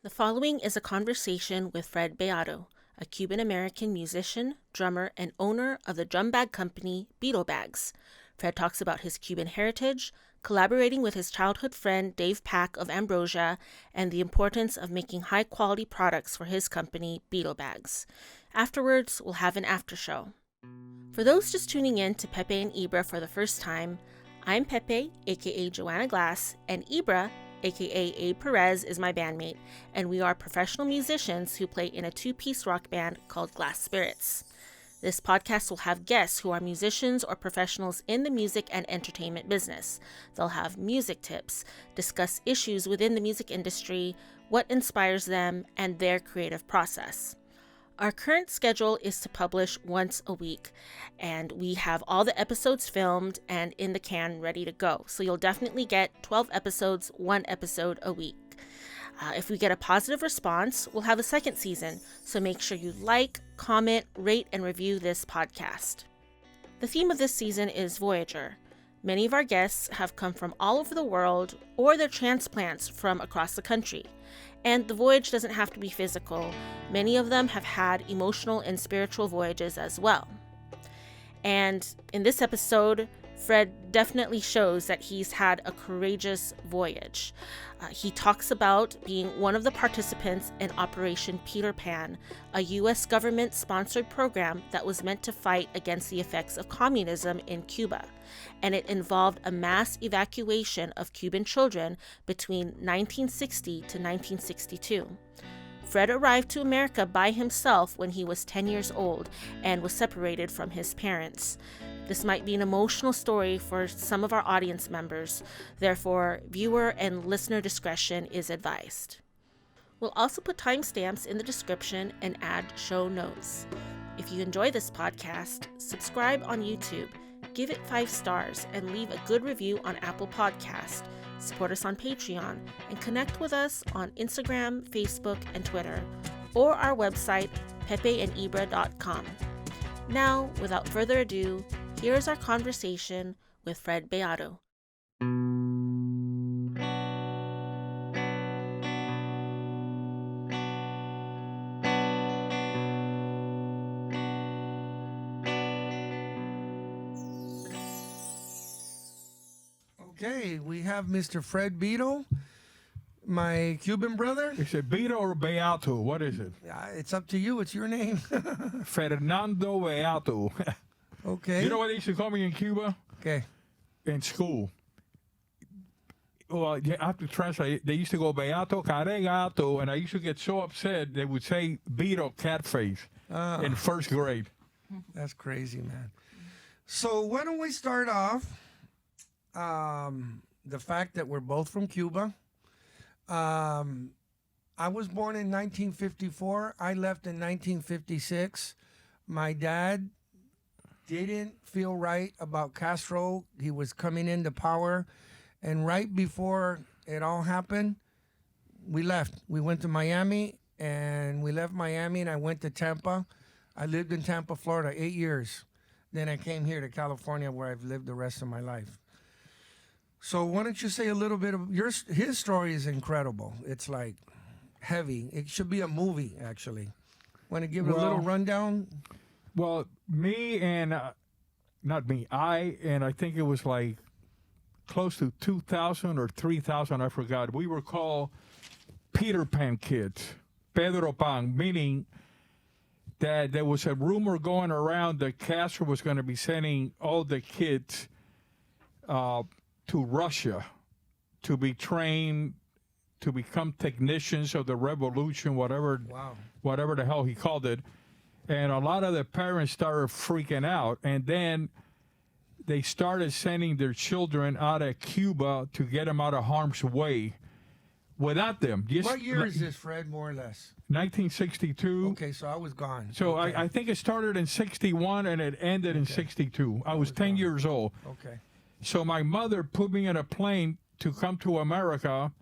The following is a conversation with Fred Beato, a Cuban-American musician, drummer, and owner of the drum bag company Beato Bags. Fred talks about his Cuban heritage, collaborating with his childhood friend Dave Pack of Ambrosia, and the importance of making high-quality products for his company, Beato Bags. Afterwards, we'll have an aftershow. For those just tuning in to Pepe and Ybra for the first time, I'm Pepe, aka Joanna Glass, and Ybra, aka Abe Perez, is my bandmate, and we are professional musicians who play in a two-piece rock band called Glasspirits. This podcast will have guests who are musicians or professionals in the music and entertainment business. They'll have music tips, discuss issues within the music industry, what inspires them, and their creative process. Our current schedule is to publish once a week, and we have all the episodes filmed and in the can ready to go. So you'll definitely get 12 episodes, 1 episode a week. If we get a positive response, we'll have a second season. So make sure you like, comment, rate, and review this podcast. The theme of this season is Voyager. Many of our guests have come from all over the world, or they're transplants from across the country. And the voyage doesn't have to be physical. Many of them have had emotional and spiritual voyages as well. And in this episode, Fred definitely shows that he's had a courageous voyage. He talks about being one of the participants in Operation Peter Pan, a U.S. government-sponsored program that was meant to fight against the effects of communism in Cuba. And it involved a mass evacuation of Cuban children between 1960 to 1962. Fred arrived to America by himself when he was 10 years old and was separated from his parents. This might be an emotional story for some of our audience members. Therefore, viewer and listener discretion is advised. We'll also put timestamps in the description and add show notes. If you enjoy this podcast, subscribe on YouTube, give it 5 stars, and leave a good review on Apple Podcast. Support us on Patreon, and connect with us on Instagram, Facebook, and Twitter, or our website, pepeandybra.com. Now, without further ado, here's our conversation with Fred Beato. Okay, we have Mr. Fred Beato, my Cuban brother. Is it Beato or Beato? What is it? It's up to you. It's your name. Fernando Beato. Okay. You know what they used to call me in Cuba? Okay. In school. Well, I have to translate. They used to go Beato, Caregato, and I used to get so upset they would say Beato catface in first grade. That's crazy, man. So why don't we start off the fact that we're both from Cuba. I was born in 1954. I left in 1956. My dad didn't feel right about Castro. He was coming into power. And right before it all happened, we left. We went to Miami, and we left Miami, and I went to Tampa. I lived in Tampa, Florida, 8 years. Then I came here to California, where I've lived the rest of my life. So why don't you say a little bit of his story is incredible. It's like heavy. It should be a movie, actually. Want to give it a little rundown? Well, me and, not me, I think it was like close to 2,000 or 3,000, I forgot. We were called Peter Pan kids, Pedro Pan, meaning that there was a rumor going around that Castro was going to be sending all the kids to Russia to be trained to become technicians of the revolution, whatever the hell he called it. And a lot of the parents started freaking out. And then they started sending their children out of Cuba to get them out of harm's way without them. What year is this, Fred, more or less? 1962. Okay, so I was gone. So okay. I think it started in 61 and it ended in 62. I was 10 years old. Okay. So my mother put me in a plane to come to America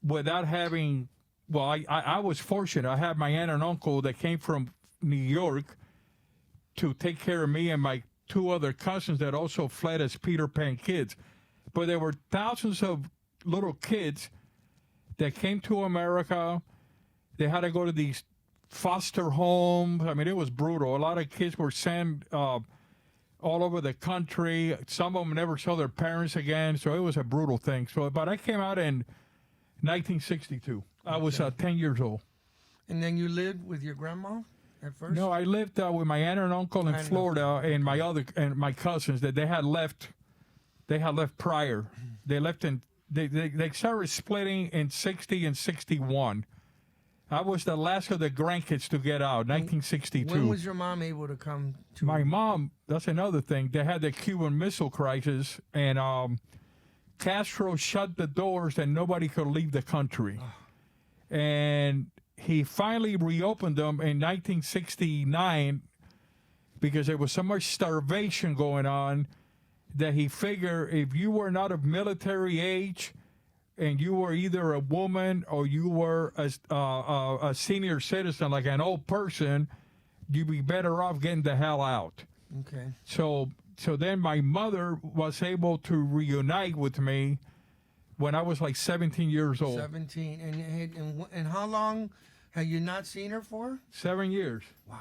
without having, well, I was fortunate. I had my aunt and uncle that came from New York to take care of me and my 2 other cousins that also fled as Peter Pan kids. But there were thousands of little kids that came to America. They had to go to these foster homes. I mean, it was brutal. A lot of kids were sent all over the country. Some of them never saw their parents again. So it was a brutal thing. So, but I came out in 1962. I was 10 years old. And then you lived with your grandma at first? No, I lived with my aunt and uncle in Florida, and my cousins that they had left. They had left prior. They left in. They started splitting in 60 and 61. I was the last of the grandkids to get out, 1962. When was your mom able to come to? My mom, that's another thing. They had the Cuban Missile Crisis, and Castro shut the doors and nobody could leave the country. And he finally reopened them in 1969 because there was so much starvation going on that he figured if you were not of military age and you were either a woman or you were a senior citizen, like an old person, you'd be better off getting the hell out. Okay. So then my mother was able to reunite with me when I was like 17 years old. 17. And how long have you not seen her for? 7 years. Wow.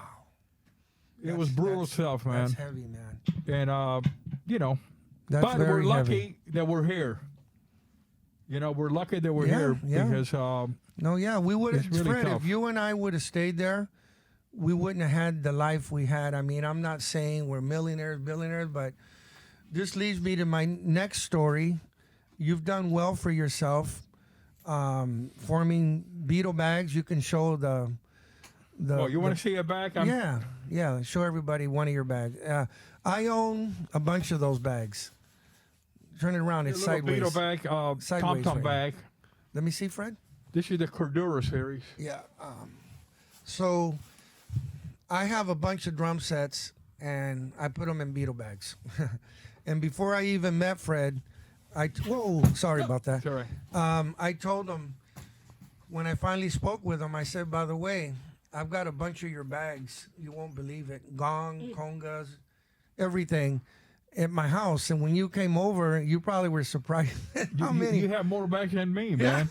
It was brutal stuff, man. That's heavy, man. And, you know, That's but very we're lucky heavy. that we're here. You know, we're lucky that we're here because we would have, it's really Fred, tough. if you and I would have stayed there, we wouldn't have had the life we had. I mean, I'm not saying we're millionaires, billionaires, but this leads me to my next story. You've done well for yourself, forming Beato Bags. You can show the. Oh, you want to see a bag? Yeah. Show everybody one of your bags. I own a bunch of those bags. Turn it around. It's sideways. Beato bag, Sideways, Tom right. bag. Let me see, Fred. This is the Cordura series. Yeah. So I have a bunch of drum sets, and I put them in Beato Bags. And before I even met Fred, sorry about that. It's all right. I told him when I finally spoke with him, I said, by the way, I've got a bunch of your bags. You won't believe it. Gong, congas, everything at my house. And when you came over, you probably were surprised at how many. You have more bags than me, man.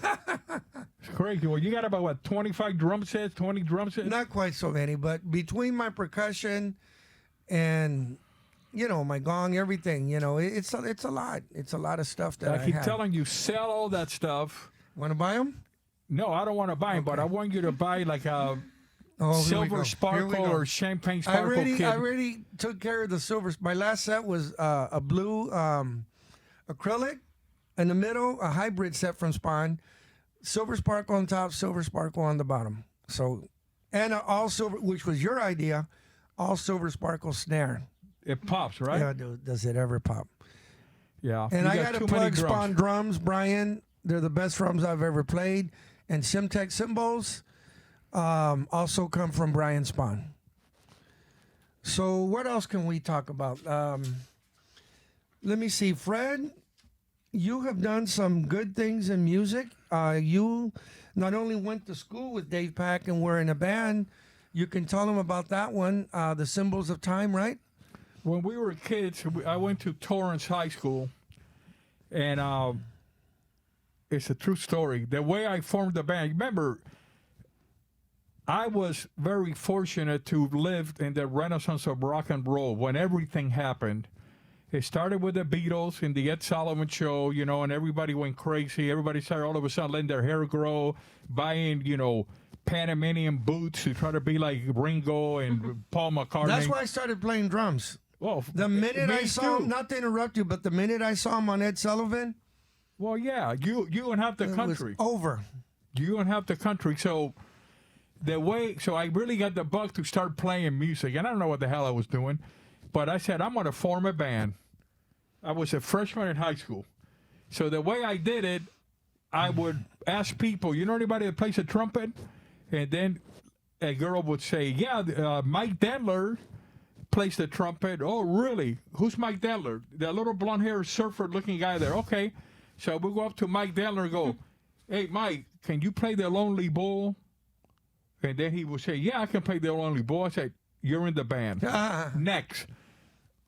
It's crazy. Well, you got about, what, 25 drum sets, 20 drum sets? Not quite so many, but between my percussion and, you know, my gong, everything, you know, it's a lot. It's a lot of stuff that I keep have. telling you, sell all that stuff. Want to buy them? No, I don't want to buy them, but I want you to buy like a Here we silver go. sparkle or champagne I sparkle kit. already took care of the silver. My last set was a blue acrylic in the middle, a hybrid set from Spawn, silver sparkle on top, silver sparkle on the bottom. So, and all silver, which was your idea, all silver sparkle snare. It pops, right? Yeah, does it ever pop? Yeah. And You I got to too many plug drums. Spawn drums, Brian. They're the best drums I've ever played. And Simtech cymbals also come from Brian Spawn. So what else can we talk about? Let me see. Fred, you have done some good things in music. You not only went to school with Dave Pack and were in a band, you can tell them about that one, the Symbols of Tyme, right? When we were kids, I went to Torrance High School, and it's a true story. The way I formed the band, remember, I was very fortunate to live in the renaissance of rock and roll when everything happened. It started with the Beatles in the Ed Sullivan Show, you know, and everybody went crazy. Everybody started all of a sudden letting their hair grow, buying, you know, Panamanian boots to try to be like Ringo and Paul McCartney. That's why I started playing drums. Well, The minute me I saw him, too. not to interrupt you, but the minute I saw him on Ed Sullivan, Well, yeah, you and half the it country. was over. You and half the country. So I really got the bug to start playing music, and I don't know what the hell I was doing, but I said I'm going to form a band. I was a freshman in high school, so the way I did it, I would ask people, you know anybody that plays a trumpet, and then a girl would say, yeah, Mike Dendler plays the trumpet. Oh, really? Who's Mike Dendler? The little blonde-haired surfer-looking guy there. Okay, so we go up to Mike Dendler and go, hey, Mike, can you play the Lonely Bull? And then he would say, yeah, I can play the Lonely Bull. I said, you're in the band. Next.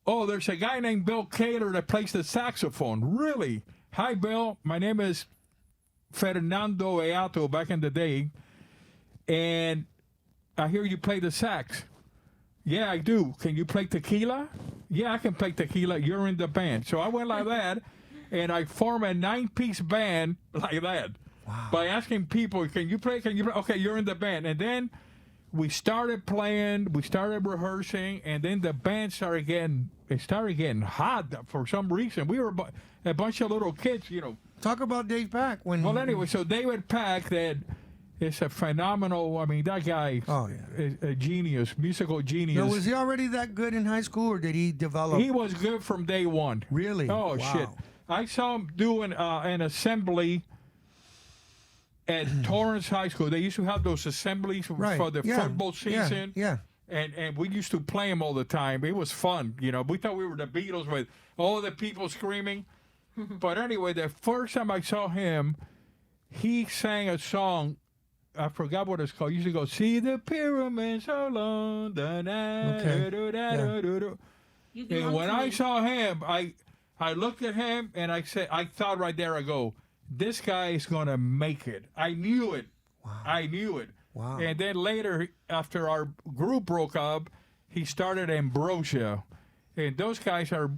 Oh, there's a guy named Bill Kaler that plays the saxophone. Really? Hi, Bill. My name is Fernando Beato back in the day, and I hear you play the sax. Yeah, I do. Can you play tequila? Yeah, I can play tequila. You're in the band. So I went like that, and I formed a 9-piece band like that. Wow. By asking people, can you play? Can you play? Okay, you're in the band. And then we started playing, we started rehearsing, and then the band started getting hot for some reason. We were a bunch of little kids, you know. Talk about Dave Pack. Well, anyway, so David Pack, that is a phenomenal, I mean, that guy is a genius, musical genius. Now, was he already that good in high school, or did he develop? He was good from day one. Really? Oh, wow. shit. I saw him doing an assembly at Torrance High School. They used to have those assemblies for the football season. Yeah. And we used to play them all the time. It was fun, you know. We thought we were the Beatles with all the people screaming. But anyway, the first time I saw him, he sang a song. I forgot what it's called. He used to go, see the pyramids so long. Da, da, Okay. da, da, da, da, da. And when I saw him, I looked at him and I thought right there, I go, this guy is going to make it. I knew it. Wow. I knew it. Wow. And then later, after our group broke up, he started Ambrosia. And those guys are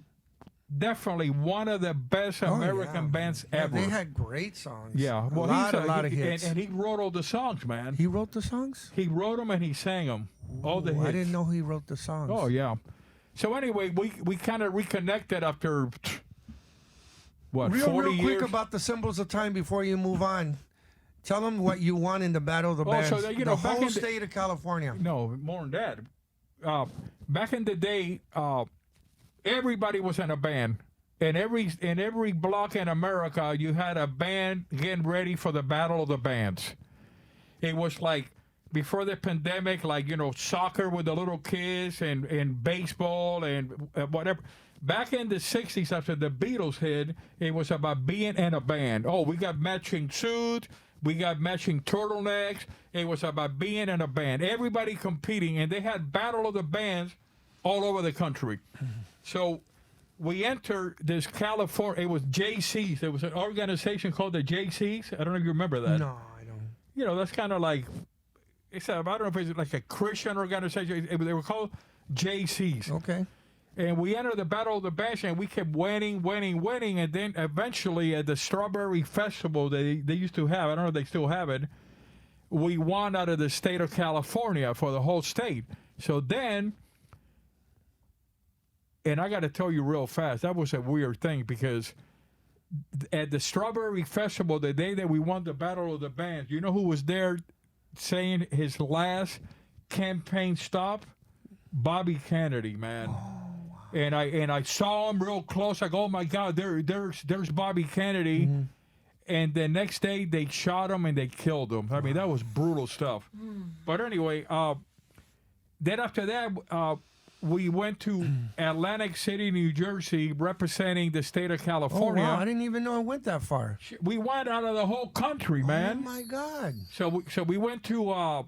definitely one of the best American bands ever. They had great songs. Yeah. Well, a lot of hits. And he wrote all the songs, man. He wrote the songs? He wrote them and he sang them. All the hits. I didn't know he wrote the songs. Oh, yeah. So anyway, we kind of reconnected after, what, 40 real years? quick about the Symbols of Time before you move on. Tell them what you won in the Battle of the Bands. So you know, the back whole in the- state of California. No, more than that. Back in the day, everybody was in a band. In every block in America, you had a band getting ready for the Battle of the Bands. It was like before the pandemic, like, you know, soccer with the little kids and baseball and whatever. Back in the 60s, after the Beatles hit, it was about being in a band. Oh, we got matching suits. We got matching turtlenecks. It was about being in a band. Everybody competing, and they had Battle of the Bands all over the country. So we entered this California. It was JC's. There was an organization called the JC's. I don't know if you remember that. No, I don't. You know, that's kind of like, I don't know if it's like a Christian organization. They were called JC's. Okay. And we entered the Battle of the Bands, and we kept winning. And then eventually at the Strawberry Festival they used to have, I don't know if they still have it, we won out of the state of California for the whole state. So then, and I got to tell you real fast, that was a weird thing because at the Strawberry Festival, the day that we won the Battle of the Bands, you know who was there saying his last campaign stop? Bobby Kennedy, man. And I saw him real close. I go, oh my God, there's Bobby Kennedy. Mm-hmm. And the next day they shot him and they killed him. I mean, that was brutal stuff. But anyway, then after that, we went to Atlantic City, New Jersey, representing the state of California. Oh, wow. I didn't even know I went that far. We went out of the whole country, man. Oh my God. So we went to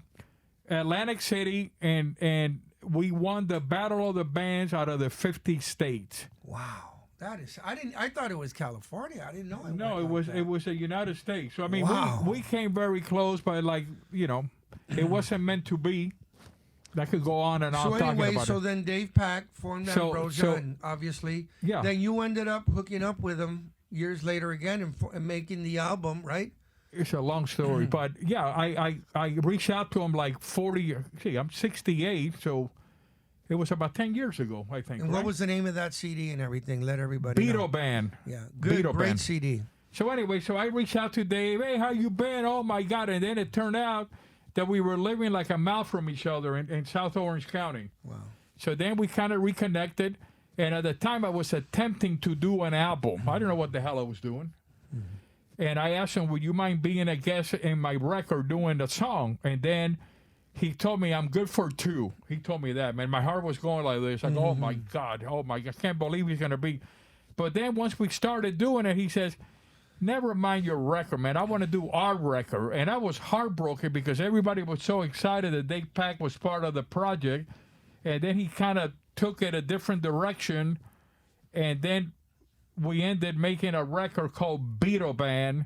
Atlantic City and we won the Battle of the Bands out of the 50 states. Wow, that is. I thought it was California. I didn't know. It was the United States. So I mean, wow. we came very close, but like, you know, it wasn't meant to be. That could go on and on. So talking anyway, about so it. then Dave Pack formed Ambrosia, and obviously, then you ended up hooking up with him years later again and making the album, right? It's a long story, but yeah, I reached out to him like 40. See, I'm 68, so it was about 10 years ago, I think. And right? what was the name of that CD and everything? Let everybody know. Beato Band. Yeah, good, Beato great Band. CD. So anyway, so I reached out to Dave. Hey, how you been? Oh my God! And then it turned out that we were living like a mile from each other in South Orange County. Wow. So then we kind of reconnected, and at the time I was attempting to do an album. I don't know what the hell I was doing. And I asked him, would you mind being a guest in my record doing the song? And then he told me I'm good for 2. He told me that, man. My heart was going like this. I go, oh my God, I can't believe he's going to be. But then once we started doing it, he says, never mind your record, man. I want to do our record. And I was heartbroken because everybody was so excited that Dave Pack was part of the project. And then he kind of took it a different direction. And then we ended making a record called Beato Band.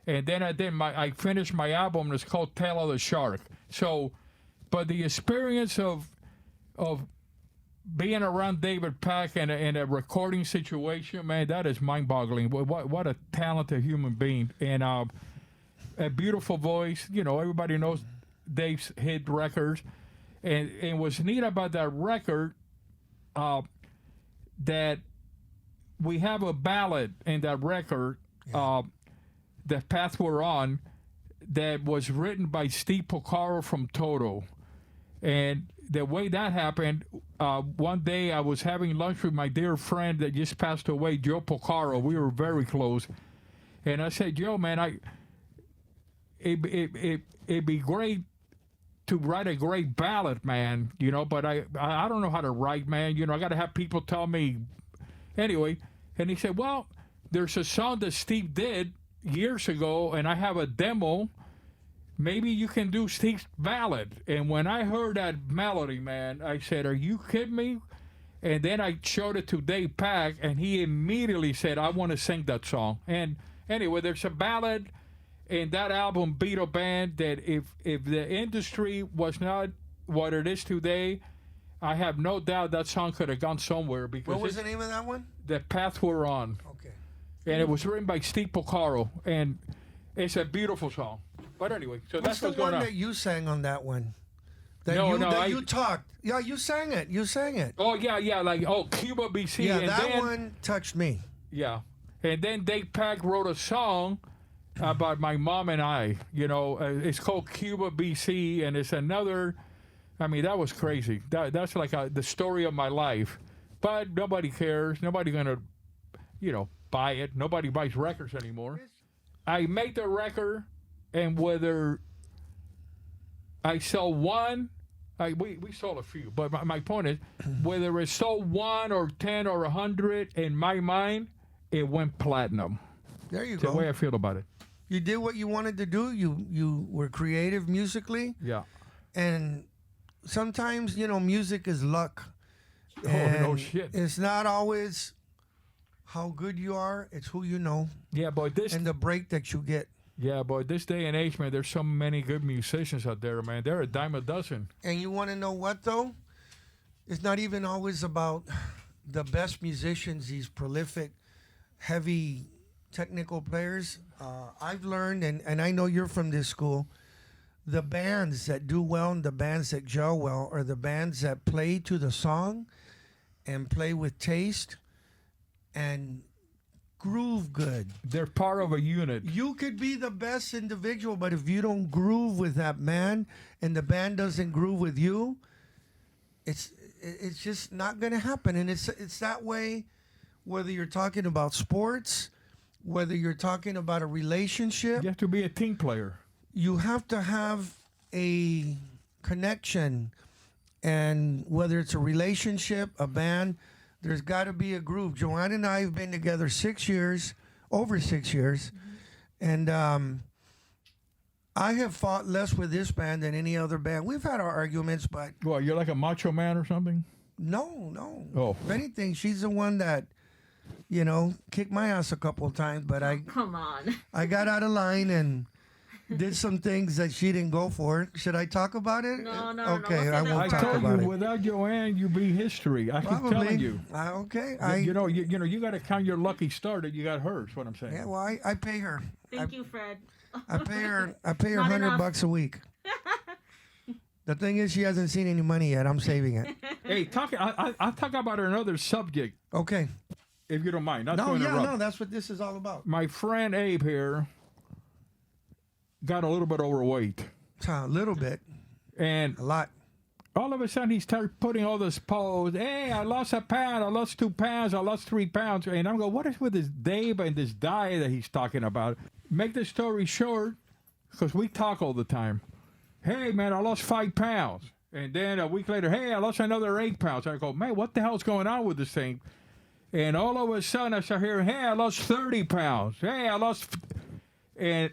And then I finished my album. It's called Tail of the Shark. So, but the experience of being around David Pack in a recording situation, man, that is mind-boggling. What a talented human being. And a beautiful voice. You know, everybody knows Dave's hit records. And what's neat about that record, that we have a ballad in that record, The Path We're On, that was written by Steve Porcaro from Toto. And the way that happened, one day I was having lunch with my dear friend that just passed away, Joe Porcaro. We were very close. And I said, Joe, man, it'd be great to write a great ballad, man, you know, but I don't know how to write, man. You know, I got to have people tell me. Anyway, and he said, well, there's a song that Steve did years ago, and I have a demo. Maybe you can do Steve's ballad. And when I heard that melody, man, I said, are you kidding me? And then I showed it to Dave Pack, and he immediately said, I want to sing that song. And anyway, there's a ballad in that album, Beato Band, that if the industry was not what it is today, I have no doubt that song could have gone somewhere. Because what was the name of that one? The Path We're On. Okay. And it was written by Steve Porcaro, and it's a beautiful song. But anyway, so that's what's going on. What's the one that you sang on that one? You talked. Yeah, you sang it. You sang it. Oh, yeah, like, Cuba, BC. Yeah, and that one touched me. Yeah. And then Dave Pack wrote a song about my mom and I. You know, it's called Cuba, BC, and it's another, I mean, that was crazy. That's like the story of my life. But nobody cares. Nobody's going to, you know, buy it. Nobody buys records anymore. I made the record, and whether I sell one, we sold a few, but my point is, whether it sold 1 or 10 or 100, in my mind, it went platinum. There you That's go. the way I feel about it. You did what you wanted to do. You were creative musically. Yeah. And sometimes, you know, music is luck. Oh, no shit. It's not always how good you are. It's who you know. Yeah, boy, and the break that you get. Yeah, boy, this day and age, man, there's so many good musicians out there, man. They're a dime a dozen. And you want to know what, though? It's not even always about the best musicians, these prolific, heavy, technical players. I've learned, and I know you're from this school, the bands that do well and the bands that gel well are the bands that play to the song and play with taste and groove good. They're part of a unit. You could be the best individual, but if you don't groove with that band and the band doesn't groove with you, it's just not going to happen. And it's that way whether you're talking about sports, whether you're talking about a relationship. You have to be a team player. You have to have a connection, and whether it's a relationship, a band, there's got to be a groove. Joanne and I have been together 6 years, over 6 years, and I have fought less with this band than any other band. We've had our arguments, but... What, you're like a macho man or something? No. Oh. If anything, she's the one that, you know, kicked my ass a couple of times, but Come on. I got out of line and did some things that she didn't go for. Should I talk about it? No. Okay, I won't talk told about you, it. without Joanne, you'd be history. I keep Probably. telling you. Okay. You know, you got to count your lucky star that you got her. Is what I'm saying. Yeah, well, I pay her. Thank you, Fred. I pay her Not enough. $100 a week. The thing is, she hasn't seen any money yet. I'm saving it. Hey, I'll talk about another subject, Okay. if you don't mind. Not to No, interrupt. that's what this is all about. My friend Abe here got a little bit overweight, A little bit, and a lot. all of a sudden he started putting all this pose. Hey, I lost a pound. I lost 2 pounds. I lost 3 pounds. And I'm going, what is with this Dave and this diet that he's talking about? Make the story short, because we talk all the time. Hey, man, I lost 5 pounds. And then a week later, hey, I lost another 8 pounds. I go, man, what the hell's going on with this thing? And all of a sudden I start hearing, hey, I lost 30 pounds. Hey, I lost... And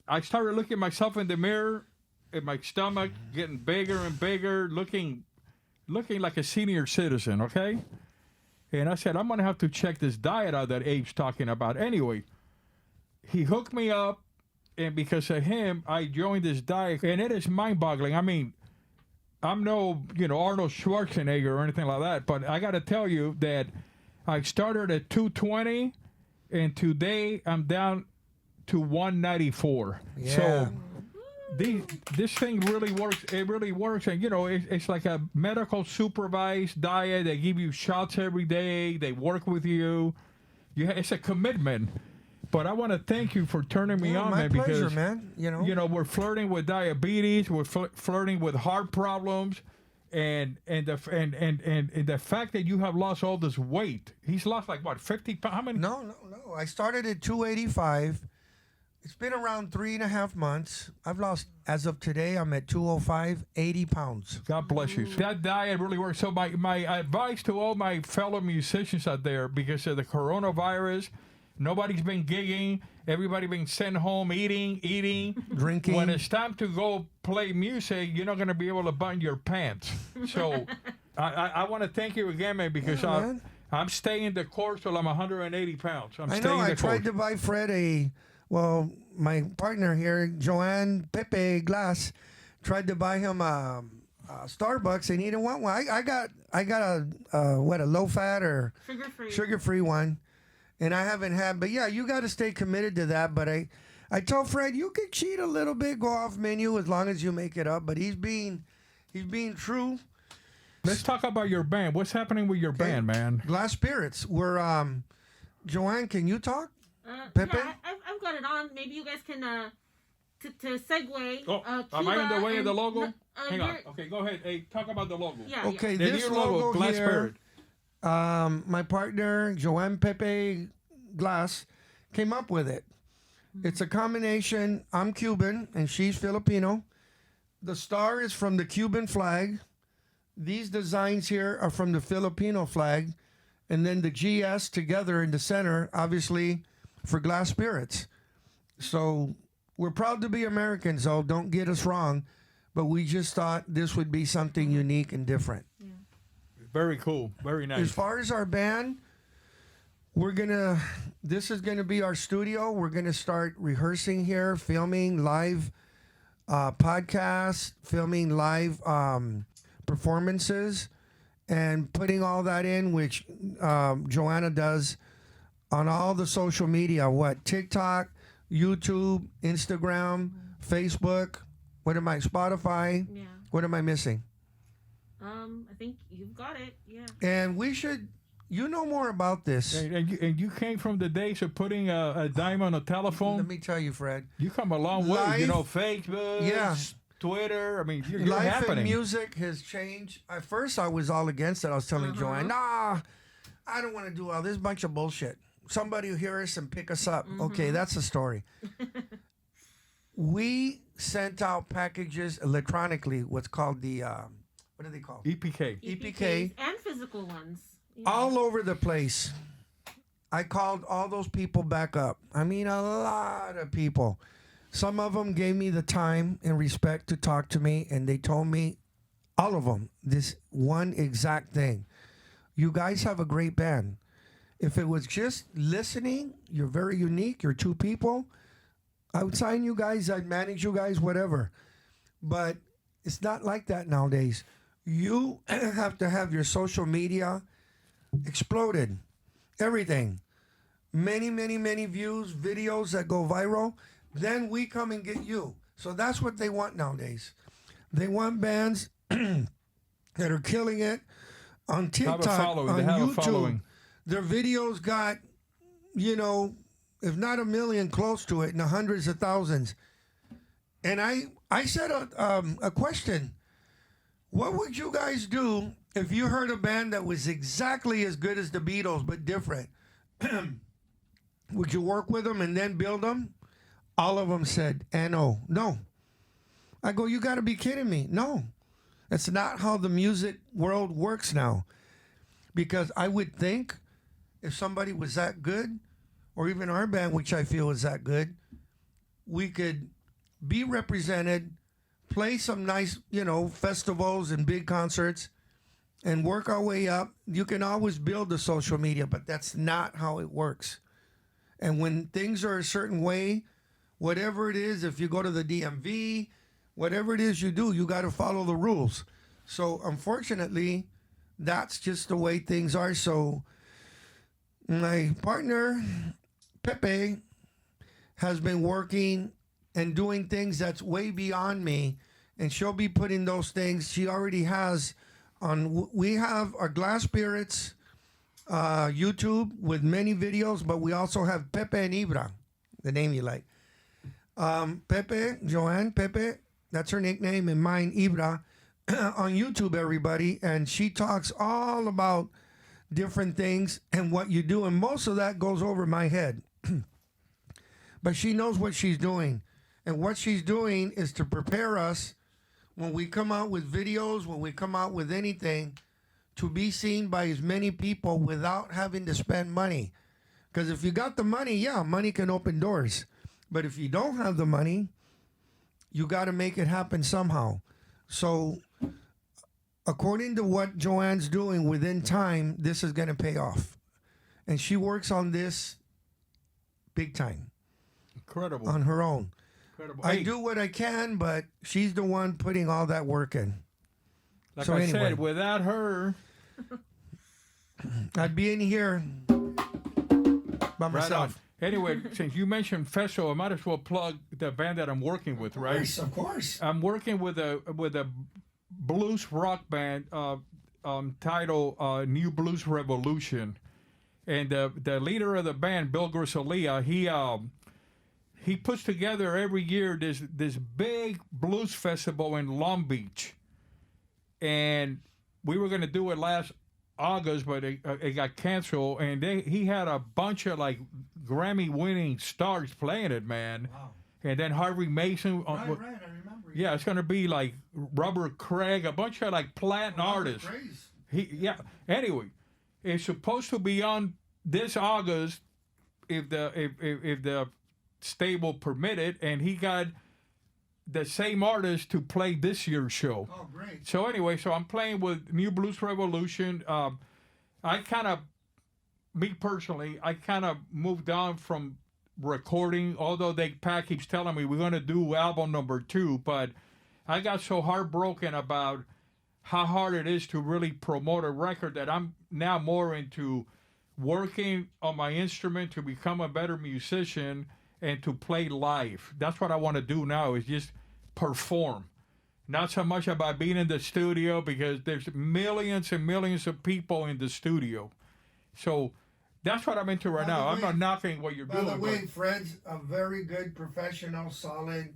I started looking at myself in the mirror, and my stomach getting bigger and bigger, looking like a senior citizen, okay? And I said, I'm going to have to check this diet out that Abe's talking about. Anyway, he hooked me up, and because of him, I joined this diet, and it is mind-boggling. I mean, I'm no, Arnold Schwarzenegger or anything like that, but I got to tell you that I started at 220, and today I'm down to 194. Yeah. So this thing really works. It really works, and it's like a medical supervised diet. They give you shots every day. They work with you. It's a commitment. But I want to thank you for turning me on, my man. pleasure, Because man. we're flirting with diabetes. We're flirting with heart problems, and the fact that you have lost all this weight. He's lost like what, 50 pounds? How many? No. I started at 285. It's been around 3.5 months. I've lost, as of today, I'm at 205, 80 pounds. God bless you. That diet really works. So my advice to all my fellow musicians out there, because of the coronavirus, nobody's been gigging. Everybody been sent home eating, Drinking. When it's time to go play music, you're not going to be able to button your pants. So I want to thank you again, man, because I'm staying the course till I'm 180 pounds. I know. I tried to buy Fred my partner here, Joanne Pepe Glass, tried to buy him a Starbucks, and he didn't want one. I got a low fat or sugar free one, and I haven't had. But yeah, you got to stay committed to that. But I told Fred, you could cheat a little bit, go off menu as long as you make it up. But he's being true. Let's talk about your band. What's happening with your band, man? Glasspirits. We're Joanne, can you talk? Pepe? Yeah, I've got it on. Maybe you guys can to segue. Am I in the way of the logo? Hang on. you're- Okay, go ahead. Hey, talk about the logo. Yeah. Okay, The this new logo here, Glasspirit. my partner, Joanne Pepe Glass, came up with it. It's a combination. I'm Cuban, and she's Filipino. The star is from the Cuban flag. These designs here are from the Filipino flag. And then the GS together in the center, obviously, for Glasspirits. So we're proud to be Americans, so don't get us wrong. But we just thought this would be something unique and different. Very cool. Very nice. As far as our band, this is gonna be our studio. We're gonna start rehearsing here, filming live podcasts, filming live performances, and putting all that in, which Joanna does on all the social media. TikTok, YouTube, Instagram, Facebook. What am I? Spotify. Yeah. What am I missing? I think you've got it. Yeah. And we should. You know more about this. And you came from the days of putting a dime on a telephone. Let me tell you, Fred. You come a long way. Facebook, Yeah. Twitter. I mean, you're Life happening. and music has changed. At first, I was all against it. I was telling Joanne, nah, I don't want to do all this bunch of bullshit. Somebody will hear us and pick us up. Okay, that's the story. We sent out packages electronically, what's called the, what are they called? EPK. EPK. And physical ones. All over the place. I called all those people back up. I mean, a lot of people. Some of them gave me the time and respect to talk to me, and they told me, all of them, this one exact thing. You guys have a great band. If it was just listening, you're very unique, you're two people, I would sign you guys, I'd manage you guys, whatever. But it's not like that nowadays. You have to have your social media exploded. Everything. Many, many, many views, videos that go viral. Then we come and get you. So that's what they want nowadays. They want bands that are killing it on TikTok, on YouTube. Their videos got, if not 1 million, close to it, in the hundreds of thousands. And I said a question. What would you guys do if you heard a band that was exactly as good as the Beatles but different? Would you work with them and then build them? All of them said, no. I go, you got to be kidding me. No. That's not how the music world works now. Because I would think if somebody was that good, or even our band, which I feel is that good, we could be represented, play some nice, festivals and big concerts, and work our way up. You can always build the social media, but that's not how it works. And when things are a certain way, whatever it is, if you go to the DMV, whatever it is you do, you got to follow the rules. So unfortunately, that's just the way things are. So my partner, Pepe, has been working and doing things that's way beyond me. And she'll be putting those things she already has on. We have our Glasspirits YouTube with many videos, but we also have Pepe and Ybra, the name you like. Pepe, Joanne, Pepe, that's her nickname, and mine, Ybra, on YouTube, everybody. And she talks all about different things and what you do. And most of that goes over my head. But she knows what she's doing. And what she's doing is to prepare us when we come out with videos, when we come out with anything, to be seen by as many people without having to spend money. Because if you got the money, yeah, money can open doors. But if you don't have the money, you got to make it happen somehow. So according to what Joanne's doing within time, this is going to pay off. And she works on this big time. Incredible. On her own. Incredible. I do what I can, but she's the one putting all that work in. Like so I anyway, said, without her, I'd be in here by myself. Right. Anyway, since you mentioned Fesso, I might as well plug the band that I'm working with, right? Of course. I'm working with a blues rock band titled New Blues Revolution, and the leader of the band, Bill Grisolia, he puts together every year this big blues festival in Long Beach, and we were going to do it last August, but it got canceled, and he had a bunch of like Grammy-winning stars playing it, man. Wow. And then Harvey Mason. Right, I remember. Yeah, it's gonna be like Robert Craig, a bunch of like Platin artists. Anyway, it's supposed to be on this August if the stable permitted, and he got the same artist to play this year's show. Oh, great. So anyway, I'm playing with New Blues Revolution. Me personally, I kind of moved on from recording, although Dave Pack keeps telling me we're going to do album number 2, but I got so heartbroken about how hard it is to really promote a record that I'm now more into working on my instrument to become a better musician and to play live. That's what I want to do now, is just perform. Not so much about being in the studio, because there's millions and millions of people in the studio. So that's what I'm into right now. I'm not knocking what you're doing. By the way, Fred's a very good, professional, solid,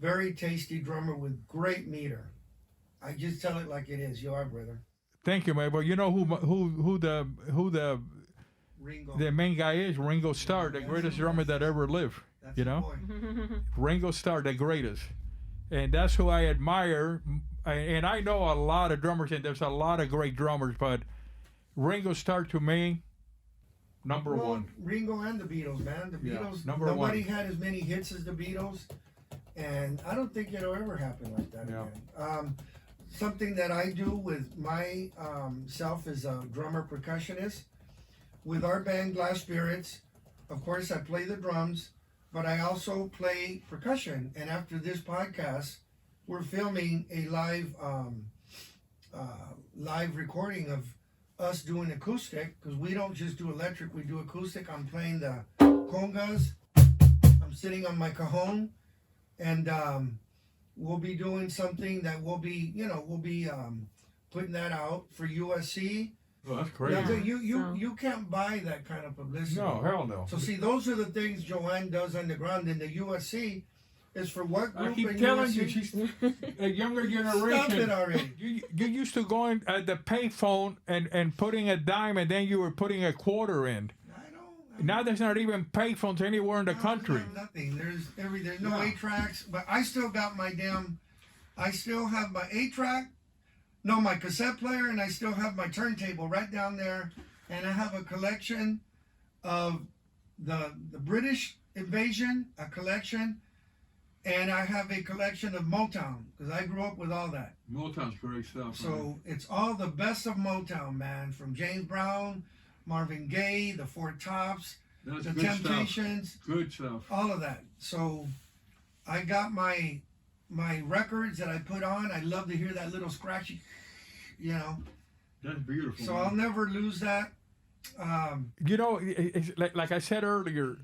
very tasty drummer with great meter. I just tell it like it is. You are, brother. Thank you, man. But you know who the Ringo. The main guy is? Ringo Starr, the greatest drummer that ever lived. That's you know, boy. Ringo Starr, the greatest, and that's who I admire. And I know a lot of drummers, and there's a lot of great drummers, but Ringo Starr to me, number one. Ringo and the Beatles, man. The Beatles. Nobody had as many hits as the Beatles, and I don't think it'll ever happen like that again. Something that I do with my self as a drummer percussionist. With our band Glasspirits, of course, I play the drums, but I also play percussion. And after this podcast, we're filming a live recording of us doing acoustic, because we don't just do electric, we do acoustic. I'm playing the congas, I'm sitting on my cajon, and we'll be doing something that we'll be putting that out for USC. Oh, that's crazy. You can't buy that kind of publicity. No, hell no. So see, those are the things Joanne does underground. In the USC is for what group? I keep in telling USC? you, she's a younger generation. Stop it already. You used to go in at the payphone and putting a dime, and then you were putting a quarter in. Now there's not even payphones anywhere in the country. There's nothing. There's no 8-tracks, but I still got I still have my 8-track. No, my cassette player, and I still have my turntable right down there, and I have a collection of the British invasion, a collection, and I have a collection of Motown, because I grew up with all that. Motown's great stuff. So it's all the best of Motown, man, from James Brown, Marvin Gaye, the Four Tops, That's the good Temptations, stuff. Good stuff. all of that. So I got my records that I put on. I love to hear that little scratchy, you know. That's beautiful. So man. I'll never lose that. You know, it's like I said earlier,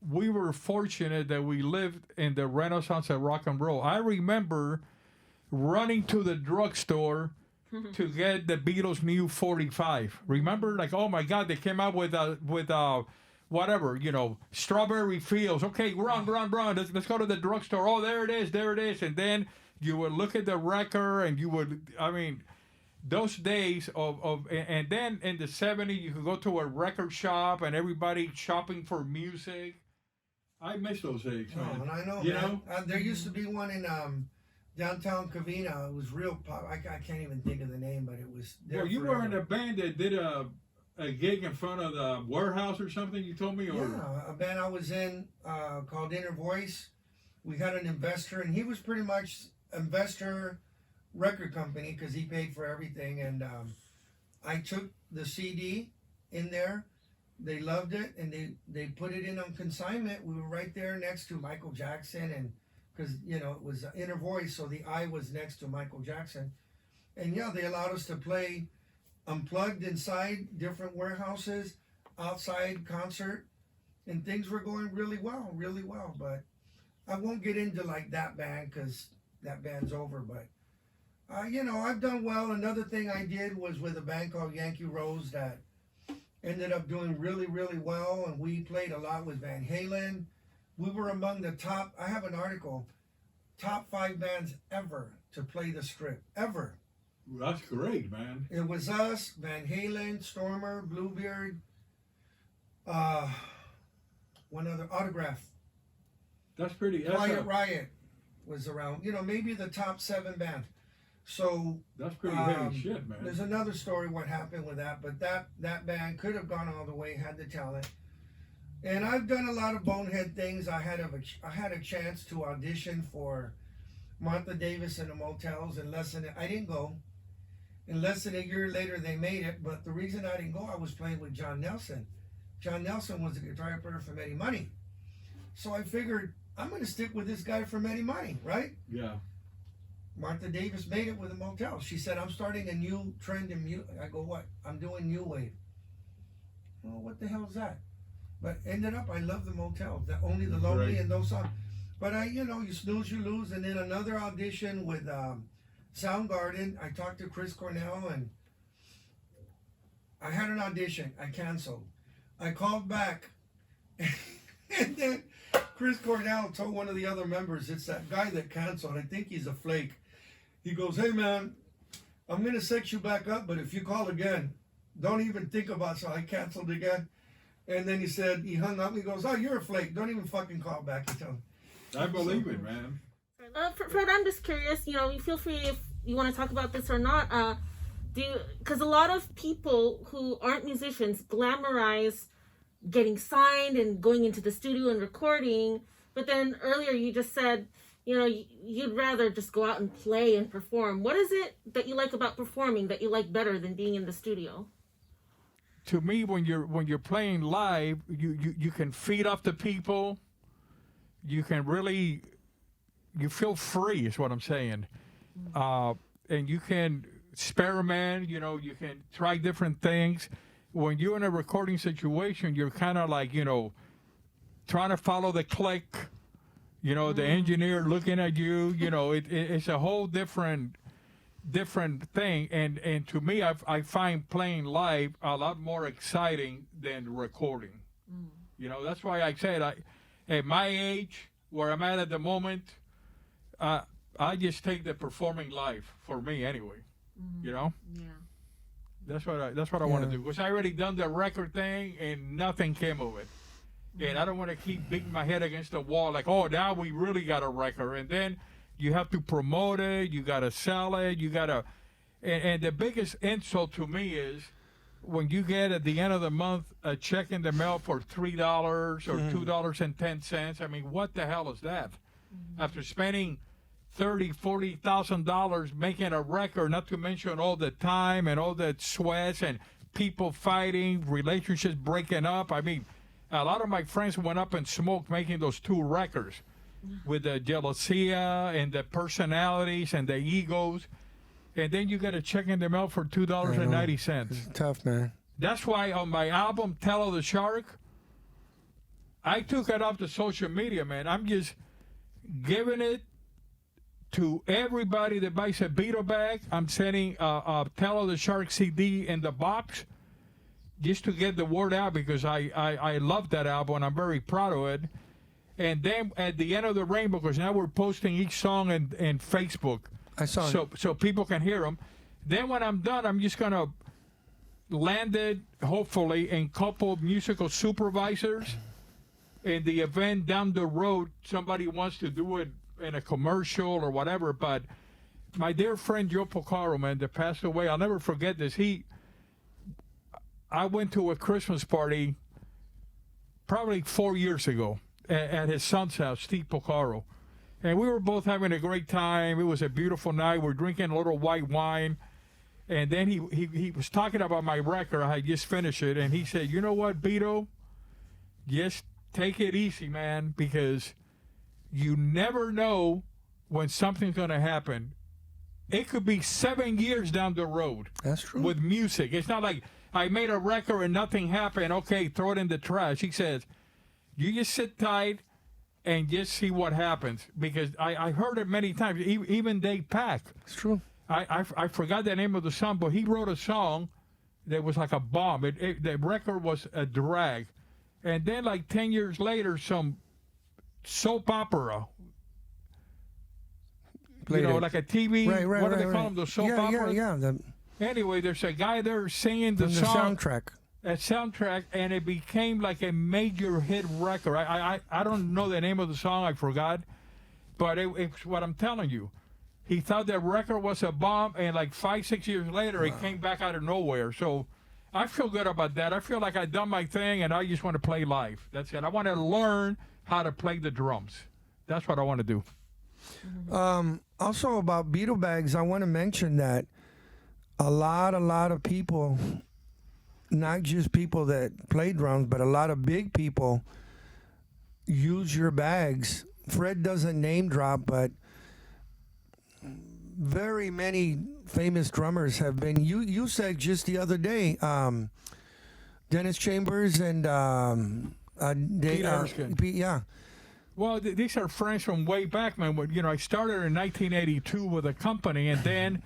we were fortunate that we lived in the Renaissance of rock and roll. I remember running to the drugstore to get the Beatles' new 45. Remember, like, oh my God, they came out with whatever, you know, Strawberry Fields. Okay, run. Let's go to the drugstore. Oh, there it is. And then you would look at the record, and you would, I mean, those days and then in the 70s, you could go to a record shop and everybody shopping for music. I miss those days, man. Oh, and I know, you man. know? There used to be one in downtown Covina. It was real pop. I can't even think of the name, but it was there. Well, you forever. were in a band that did a gig in front of the warehouse or something, you told me? Or... Yeah, a band I was in called Inner Voice. We had an investor, and he was pretty much investor record company because he paid for everything. And I took the CD in there. They loved it, and they put it in on consignment. We were right there next to Michael Jackson, and because, you know, it was Inner Voice, so the I was next to Michael Jackson. And yeah, they allowed us to play unplugged inside different warehouses, outside concert, and things were going really well. But I won't get into like that band because that band's over. But you know, I've done well. Another thing I did was with a band called Yankee Rose that ended up doing really well, and we played a lot with Van Halen. We were among the top, I have an article, top 5 bands ever to play the Strip, ever. That's great, man. It was us, Van Halen, Stormer, Bluebeard, one other, Autograph. That's pretty. Quiet Riot was around, you know, maybe the top 7 bands. So that's pretty heavy shit, man. There's another story what happened with that, but that band could have gone all the way, had the talent. And I've done a lot of bonehead things. I had a chance to audition for Martha Davis and the Motels I didn't go. In less than a year later, they made it. But the reason I didn't go, I was playing with John Nelson. John Nelson was the guitar player from Eddie Money. So I figured, I'm going to stick with this guy from Eddie Money, right? Yeah. Martha Davis made it with the Motels. She said, I'm starting a new trend in music. I go, what? I'm doing new wave. Well, what the hell is that? But ended up, I love the Motels. Only the Lonely Right. and those songs. But you know, you snooze, you lose. And then another audition with Soundgarden. I talked to Chris Cornell, and I had an audition. I canceled. I called back, and then Chris Cornell told one of the other members, it's that guy that canceled. I think he's a flake. He goes, hey man, I'm going to set you back up, but if you call again, don't even think about it. So I canceled again. And then he said, he hung up. He goes, oh, you're a flake. Don't even fucking call back. He told him. I believe it, man. Fred, I'm just curious, you know, you feel free if you want to talk about this or not. Because a lot of people who aren't musicians glamorize getting signed and going into the studio and recording. But then earlier you just said, you know, you'd rather just go out and play and perform. What is it that you like about performing that you like better than being in the studio? To me, when you're playing live, you can feed off the people. You can really, you feel free is what I'm saying. And you can experiment, you know, you can try different things. When you're in a recording situation, you're kind of like, you know, trying to follow the click, you know, the engineer looking at you, you know, it's a whole different thing. And to me, I find playing live a lot more exciting than recording. You know, that's why I said, at my age, where I'm at the moment, I just take the performing live for me anyway. You know? Yeah. That's what I want to do. Because I already done the record thing and nothing came of it. And I don't want to keep beating my head against the wall like, oh, now we really got a record. And then you have to promote it. You got to sell it. You got to. And the biggest insult to me is when you get at the end of the month a check in the mail for $3 or $2.10. I mean, what the hell is that? After spending $30,000-$40,000 making a record, not to mention all the time and all the sweats and people fighting, relationships breaking up. I mean, a lot of my friends went up and smoked making those 2 records with the jealousía and the personalities and the egos. And then you get a check in the mail for $2.90. It's tough, man. That's why on my album, Tell of the Shark, I took it off the social media, man. I'm just giving it to everybody that buys a Beato bag. I'm sending a Tell of the Shark CD in the box just to get the word out, because I love that album and I'm very proud of it. And then at the end of the rainbow, because now we're posting each song in Facebook. I saw it. So people can hear them. Then when I'm done, I'm just going to land it, hopefully, in couple musical supervisors. In the event down the road, somebody wants to do it in a commercial or whatever. But my dear friend Joe Porcaro, man, that passed away, I'll never forget this. I went to a Christmas party probably 4 years ago at his son's house, Steve Porcaro. And we were both having a great time. It was a beautiful night. We're drinking a little white wine. And then he was talking about my record. I had just finished it. And he said, you know what, Beato? Just take it easy, man, because you never know when something's going to happen. It could be 7 years down the road. That's true. With music. It's not like I made a record and nothing happened. Okay, throw it in the trash. He says, you just sit tight and just see what happens. Because I heard it many times, even Dave Pack. It's true. I forgot the name of the song, but he wrote a song that was like a bomb. The record was a drag. And then like 10 years later, some soap opera, like a TV, what do they call them, the soap opera? Yeah. Anyway, there's a guy there singing the song. A soundtrack, and it became like a major hit record. I don't know the name of the song, I forgot, but it's what I'm telling you. He thought that record was a bomb, and like 5-6 years later, it came back out of nowhere. So I feel good about that. I feel like I've done my thing, and I just want to play live. That's it. I want to learn how to play the drums. That's what I want to do. Also about Beato Bags, I want to mention that a lot of people, not just people that play drums, but a lot of big people use your bags. Fred doesn't name drop, but very many famous drummers have been. You said just the other day, Dennis Chambers and Pete Erskine. Yeah. Well, these are friends from way back, man. I started in 1982 with a company, and then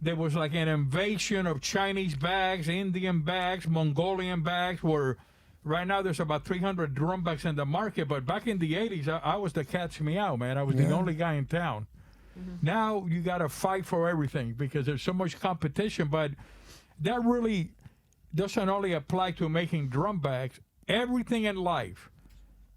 there was like an invasion of Chinese bags, Indian bags, Mongolian bags, where right now there's about 300 drum bags in the market. But back in the 80s, I was the catch me out, man. I was the only guy in town. Now you got to fight for everything because there's so much competition. But that really doesn't only apply to making drum bags. Everything in life,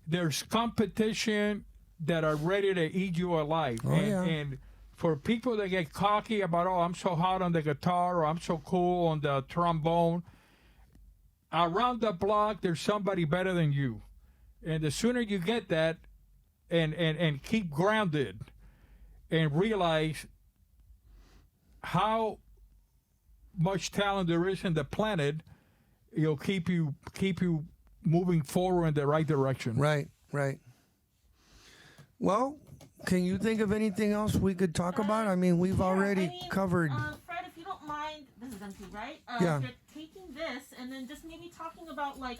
there's competition that are ready to eat you alive. And for people that get cocky about, I'm so hot on the guitar, or I'm so cool on the trombone, around the block, there's somebody better than you. And the sooner you get that and keep grounded and realize how much talent there is in the planet, it'll keep you moving forward in the right direction. Right. Well, can you think of anything else we could talk about? I mean, we've already covered. Fred, if you don't mind, this is empty, right? Yeah. You're taking this and then just maybe talking about, like,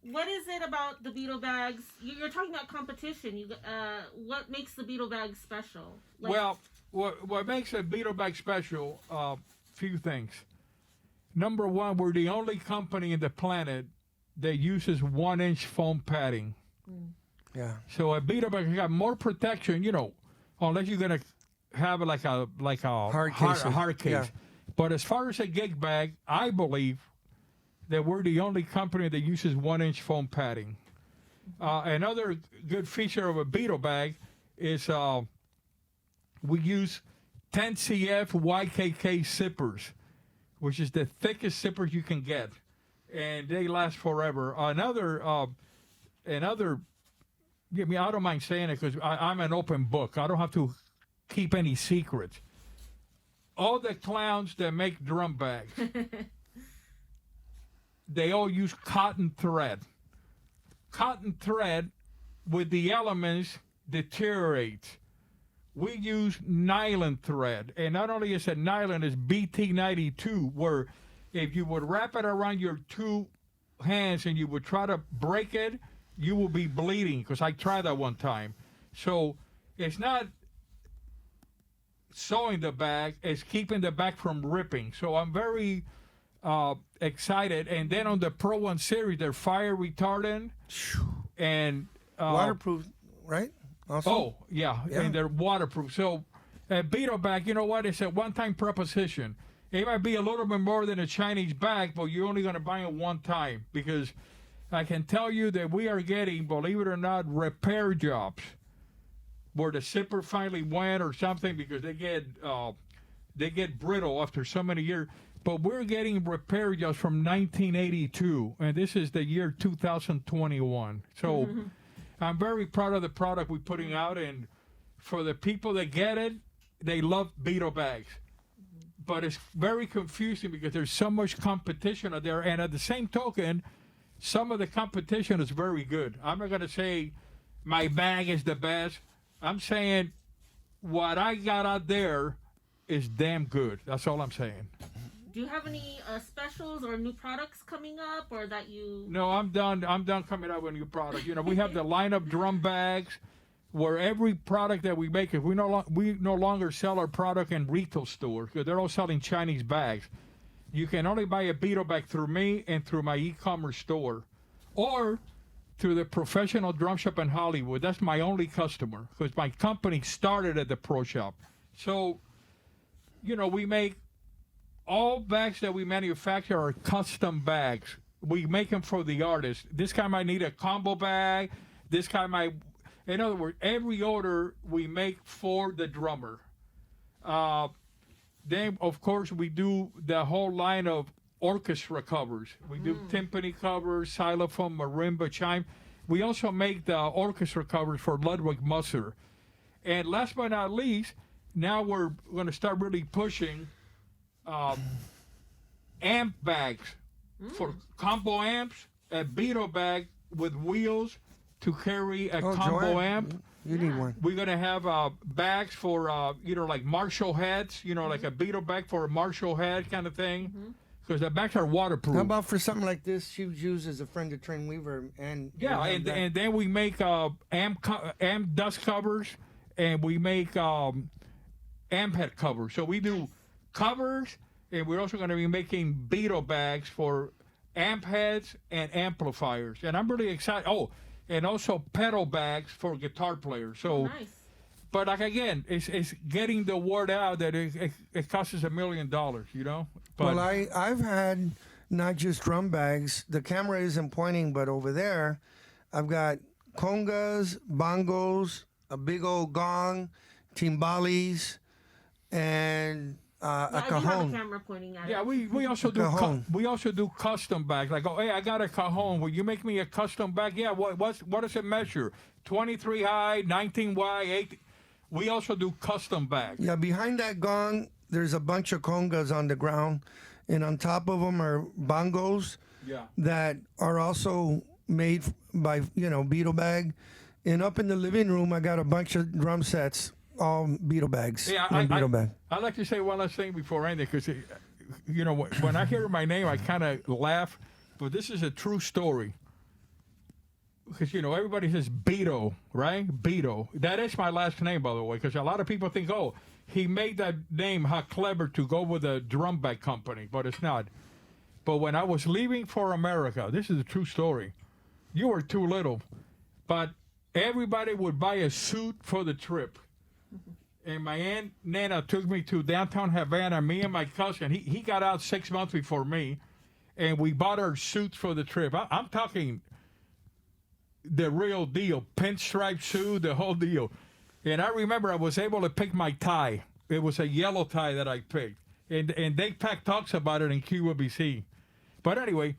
what is it about the Beato Bags? You're talking about competition. What makes the Beato Bags special? Like, well, what makes a Beato Bag special, few things. Number one, we're the only company in the planet that uses 1-inch foam padding. Yeah. So a Beato Bag got more protection, unless you're gonna have like a hard case. Yeah. But as far as a gig bag, I believe that we're the only company that uses 1-inch foam padding. Another good feature of a Beato Bag is we use 10 CF YKK zippers, which is the thickest zippers you can get, and they last forever. Another, I don't mind saying it because I'm an open book. I don't have to keep any secrets. All the clowns that make drum bags, they all use cotton thread. cotton thread with the elements deteriorates. We use nylon thread, and not only is it nylon, it's BT92, where if you would wrap it around your two hands and you would try to break it, you will be bleeding, because I tried that one time. So it's not sewing the bag, it's keeping the bag from ripping. So I'm very excited. And then on the Pro 1 series, they're fire retardant and waterproof, right? Also? Oh, yeah, and they're waterproof. So Beato bag, you know what? It's a one-time proposition. It might be a little bit more than a Chinese bag, but you're only going to buy it one time, because I can tell you that we are getting, believe it or not, repair jobs where the zipper finally went or something, because they get brittle after so many years. But we're getting repair jobs from 1982, and this is the year 2021. So I'm very proud of the product we're putting out, and for the people that get it, they love Beato bags. But it's very confusing because there's so much competition out there, and at the same token, some of the competition is very good. I'm not going to say my bag is the best. I'm saying what I got out there is damn good. That's all I'm saying. Do you have any specials or new products coming up, or that you? No, I'm done. I'm done coming out with new products. You know, we have the lineup drum bags, where every product that we make, if we no longer sell our product in retail stores, because they're all selling Chinese bags. You can only buy a Beato bag through me and through my e-commerce store, or through the professional drum shop in Hollywood. That's my only customer, because my company started at the pro shop. So, you know, we make all bags that we manufacture are custom bags. We make them for the artist. This guy might need a combo bag. This guy might, in other words, every order we make for the drummer. Then, of course, we do the whole line of orchestra covers. We do timpani covers, xylophone, marimba, chime. We also make the orchestra covers for Ludwig Musser. And last but not least, now we're going to start really pushing amp bags for combo amps, a Beato bag with wheels to carry a combo Joanne, amp. You need one. We're going to have bags for, like Marshall heads, like a Beato bag for a Marshall head kind of thing, because the bags are waterproof. How about for something like this? She uses a friend of Train Weaver. And then we make amp dust covers, and we make amp head covers. So we do covers, and we're also going to be making Beato bags for amp heads and amplifiers. And I'm really excited. Oh, and also pedal bags for guitar players. So, Nice. but like again, it's getting the word out that it costs us $1 million, But, Well, I've had not just drum bags. The camera isn't pointing, but over there, I've got congas, bongos, a big old gong, timbales, and a I do have a cajon. camera pointing at yeah, it. we also do Cajon. we also do custom bags. Like, hey, I got a cajon. Will you make me a custom bag? Yeah. What does it measure? 23 high, 19 wide, 8. We also do custom bags. Yeah, behind that gong, there's a bunch of congas on the ground, and on top of them are bongos Yeah. that are also made by Beato bag. And up in the living room, I got a bunch of drum sets, all Beato bags. Yeah, and Beato bag. I'd like to say one last thing before I end it, because, when I hear my name, I kind of laugh, but this is a true story. Because, everybody says Beato, right? Beato. That is my last name, by the way, because a lot of people think, oh, he made that name, how clever, to go with a drum bag company, but it's not. But when I was leaving for America, this is a true story. You were too little, but everybody would buy a suit for the trip. And my Aunt Nana took me to downtown Havana, me and my cousin. He got out 6 months before me, and we bought our suits for the trip. I'm talking the real deal, pinstripe suit, the whole deal. And I remember I was able to pick my tie. It was a yellow tie that I picked. And Dave Pack talks about it in Cuba, BC. But anyway,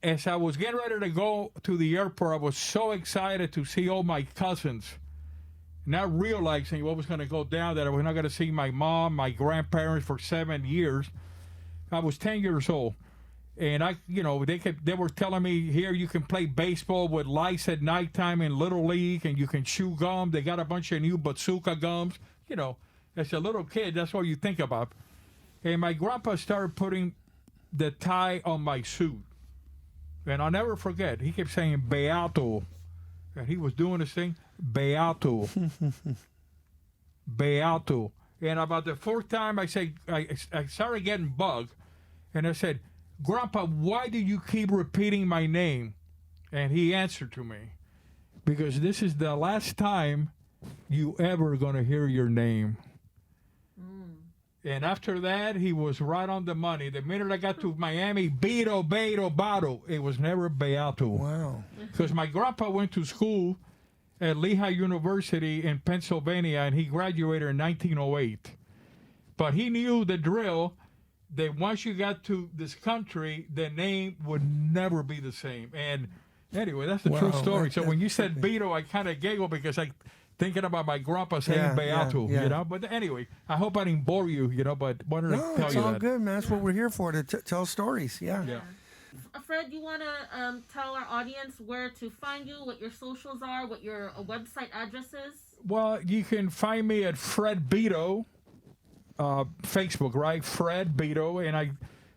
as I was getting ready to go to the airport, I was so excited to see all my cousins, not realizing what was going to go down, that I was not going to see my mom, my grandparents for 7 years. I was 10 years old. And they were telling me here you can play baseball with lights at nighttime in Little League, and you can chew gum. They got a bunch of new bazooka gums. As a little kid, that's what you think about. And my grandpa started putting the tie on my suit. And I'll never forget, he kept saying Beato. And he was doing this thing, Beato. Beato. And about the fourth time, I started getting bugged. And I said, Grandpa, why do you keep repeating my name? And he answered to me, because this is the last time you ever going to hear your name. And after that, he was right on the money. The minute I got to Miami, Beato, it was never Beato. Wow. Because my grandpa went to school at Lehigh University in Pennsylvania, and he graduated in 1908. But he knew the drill that once you got to this country, the name would never be the same. And anyway, that's the true story. So when you said Beato, I kind of giggled because I thinking about my grandpa saying Beato, But anyway, I hope I didn't bore you, but wanted to tell you that. It's all good, man. That's what we're here for, to tell stories. Yeah. Fred, you want to tell our audience where to find you, what your socials are, what your website address is? Well, you can find me at Fred Beato, Facebook, right? Fred Beato, and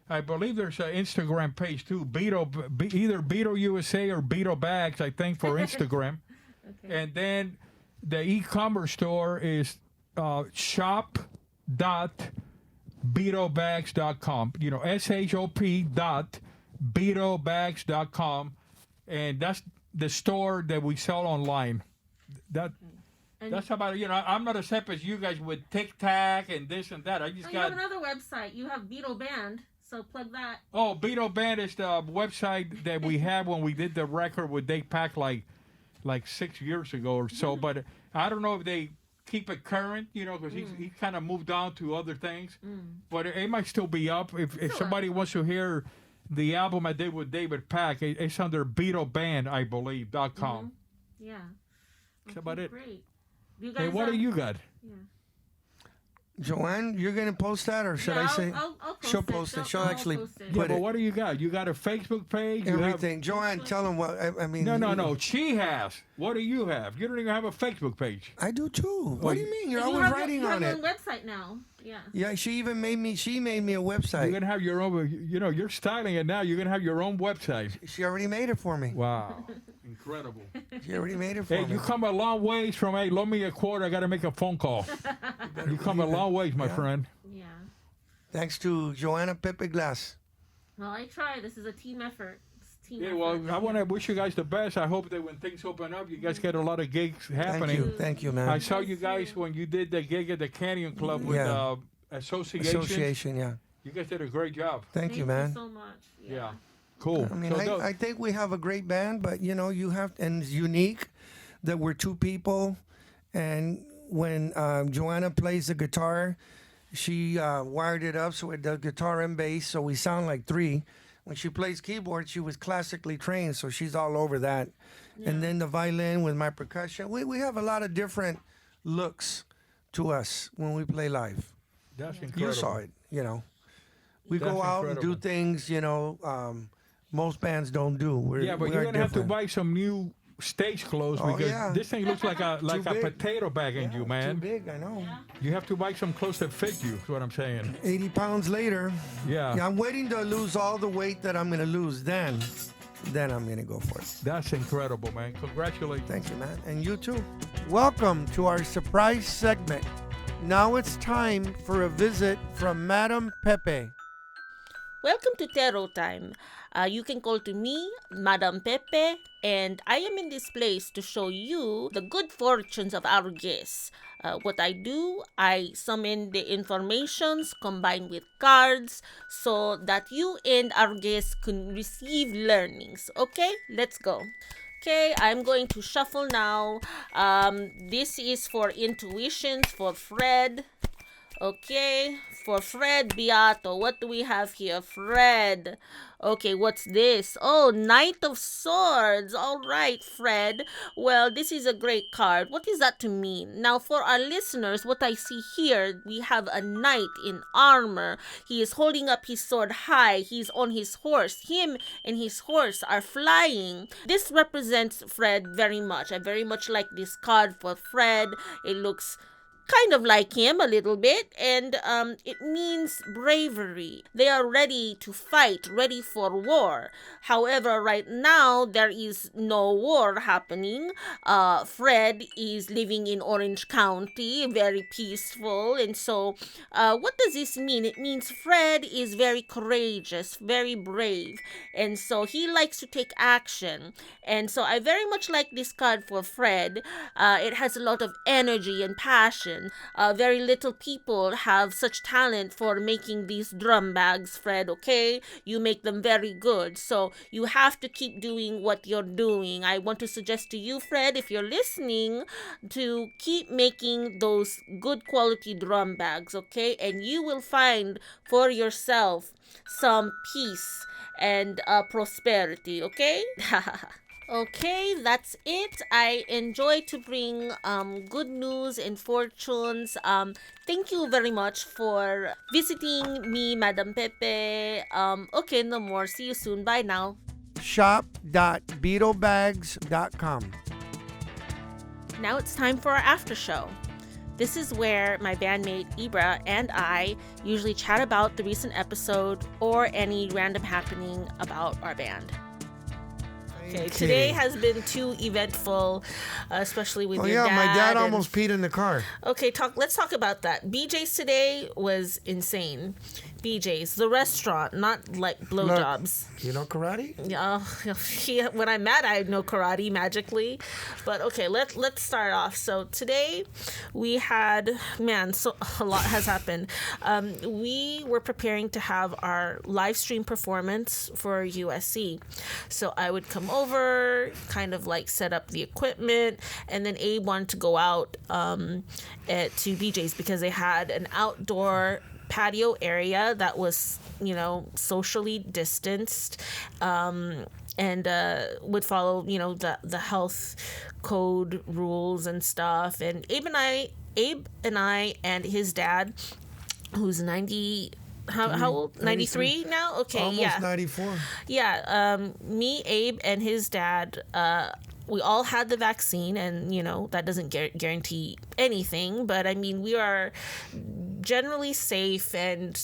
I believe there's an Instagram page too. Either Beato USA or Beato Bags, I think, for Instagram. Okay. And then the e-commerce store is shop.beatobags.com. shop.beatobags.com, and that's the store that we sell online. That's about it. I'm not as hip as you guys with TikTok and this and that. You have another website. You have Beato Band, so plug that. Oh, Beato Band is the website that we had when we did the record with Dave Pack like 6 years ago or so. But I don't know if they keep it current, because he kind of moved on to other things. But it might still be up. If somebody wants to hear the album I did with David Pack, it's under Beato Band, I believe, .com. Yeah. That's about it. Great. Hey, what do you got? Yeah. Joanne, you're going to post that, or should I say? I'll post She'll post it. She'll actually post it. But what do you got? You got a Facebook page? Everything. Joanne, tell them what, I mean. No. She has. What do you have? You don't even have a Facebook page. I do too. What do you mean? You're always writing on it. You have a website now. Yeah. Yeah, she made me a website. You're going to have your own, you're styling it now. You're going to have your own website. She already made it for me. Wow. Incredible. She already made it for me. Hey, you come a long ways from, hey, loan me a quarter, I got to make a phone call. You come a long ways, my friend. Yeah. Thanks to Joanna Pepe Glass. Well, I try. This is a team effort. I want to wish you guys the best. I hope that when things open up, you guys get a lot of gigs happening. Thank you, man. I saw you guys when you did the gig at the Canyon Club with Association. Yeah. You guys did a great job. Thank you, man. Thank you so much. Yeah. Cool. I mean, I think we have a great band, but you have, and it's unique that we're two people. And when Joanna plays the guitar, she wired it up so it does guitar and bass, so we sound like three. When she plays keyboard, she was classically trained, so she's all over that. Yeah. And then the violin with my percussion. We have a lot of different looks to us when we play live. That's incredible. You saw it, We go out and do things, most bands don't do. But you're going to have to buy some new stage clothes because this thing looks like a potato bag in you, man. Too big, I know. Yeah. You have to buy some clothes that fit you, is what I'm saying. 80 pounds later. Yeah. I'm waiting to lose all the weight that I'm going to lose. Then I'm going to go for it. That's incredible, man. Congratulations. Thank you, man. And you too. Welcome to our surprise segment. Now it's time for a visit from Madam Pepe. Welcome to Tero Time. You can call to me, Madam Pepe, and I am in this place to show you the good fortunes of our guests. What I do, I summon the informations combined with cards so that you and our guests can receive learnings. Okay, let's go. Okay, I'm going to shuffle now. This is for intuitions for Fred. Okay, for Fred Beato, what do we have here? Fred. Okay, what's this? Oh, Knight of Swords. All right, Fred. Well, this is a great card. What is that to mean? Now, for our listeners, what I see here, we have a knight in armor. He is holding up his sword high. He's on his horse. Him and his horse are flying. This represents Fred very much. I very much like this card for Fred. It looks kind of like him a little bit, and it means bravery. They are ready to fight, ready for war. However, right now there is no war happening. Fred is living in Orange County, very peaceful, and so what does this mean? It means Fred is very courageous, very brave, and so he likes to take action. And so I very much like this card for Fred. It has a lot of energy and passion. Very little people have such talent for making these drum bags, Fred, okay? You make them very good. So you have to keep doing what you're doing. I want to suggest to you, Fred, if you're listening, to keep making those good quality drum bags, okay? And you will find for yourself some peace and prosperity, okay? Okay, that's it. I enjoy to bring good news and fortunes. Thank you very much for visiting me, Madam Pepe. Okay, no more. See you soon. Bye now. Shop.beatobags.com. Now it's time for our after show. This is where my bandmate Ybra and I usually chat about the recent episode or any random happening about our band. Okay, today has been too eventful, especially with your dad. Oh yeah, my dad almost peed in the car. Okay, let's talk about that. BJ's today was insane. BJ's, the restaurant, not like blowjobs. You know karate? Yeah, when I'm mad, I know karate magically. But okay, let's start off. So today we had, so a lot has happened. We were preparing to have our live stream performance for USC. So I would come over, kind of like set up the equipment, and then Abe wanted to go out to BJ's because they had an outdoor patio area that was, socially distanced, and would follow, the health code rules and stuff. And Abe and I and his dad, who's 90. How old? 93 now? Okay, almost 94. Yeah, me, Abe, and his dad, we all had the vaccine, and, that doesn't guarantee anything, but, I mean, we are generally safe, and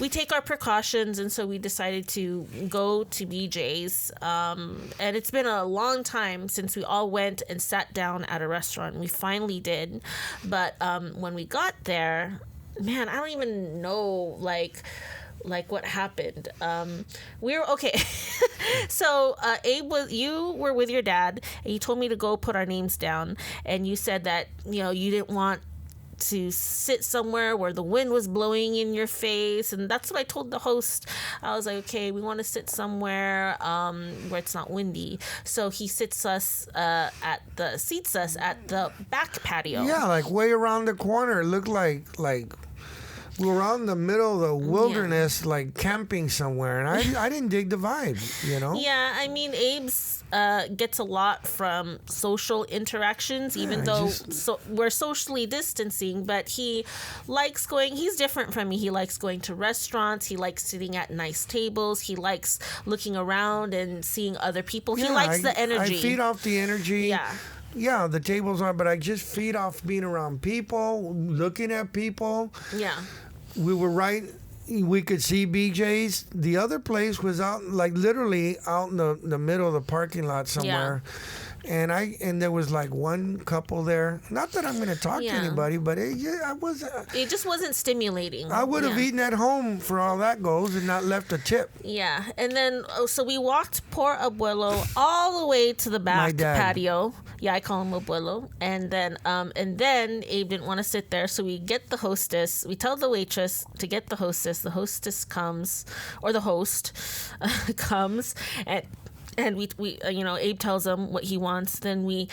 we take our precautions, and so we decided to go to BJ's, and it's been a long time since we all went and sat down at a restaurant. We finally did, but when we got there, I don't even know, like what happened. We were okay. So Abe, you were with your dad, and you told me to go put our names down, and you said that you didn't want to sit somewhere where the wind was blowing in your face, and that's what I told the host. I was like, okay, we want to sit somewhere where it's not windy. So he seats us at the back patio. Yeah, like way around the corner. It looked like we were out in the middle of the wilderness, like camping somewhere, and I didn't dig the vibe, Yeah, I mean, Abe's gets a lot from social interactions, even though we're socially distancing, but he likes going, he's different from me. He likes going to restaurants. He likes sitting at nice tables. He likes looking around and seeing other people. He likes the energy. I feed off the energy. Yeah. Yeah, the tables are, but I just feed off being around people, looking at people. Yeah. We could see BJ's. The other place was out, like literally out in the middle of the parking lot somewhere. Yeah. And there was like one couple there. Not that I'm going to talk to anybody, but it just wasn't stimulating. I would have eaten at home for all that goes and not left a tip. Yeah, and then so we walked poor Abuelo all the way to the back patio. Yeah, I call him Abuelo. And then Abe didn't want to sit there, so we get the hostess. We tell the waitress to get the hostess. The hostess comes, or the host comes, and and we Abe tells him what he wants. Then we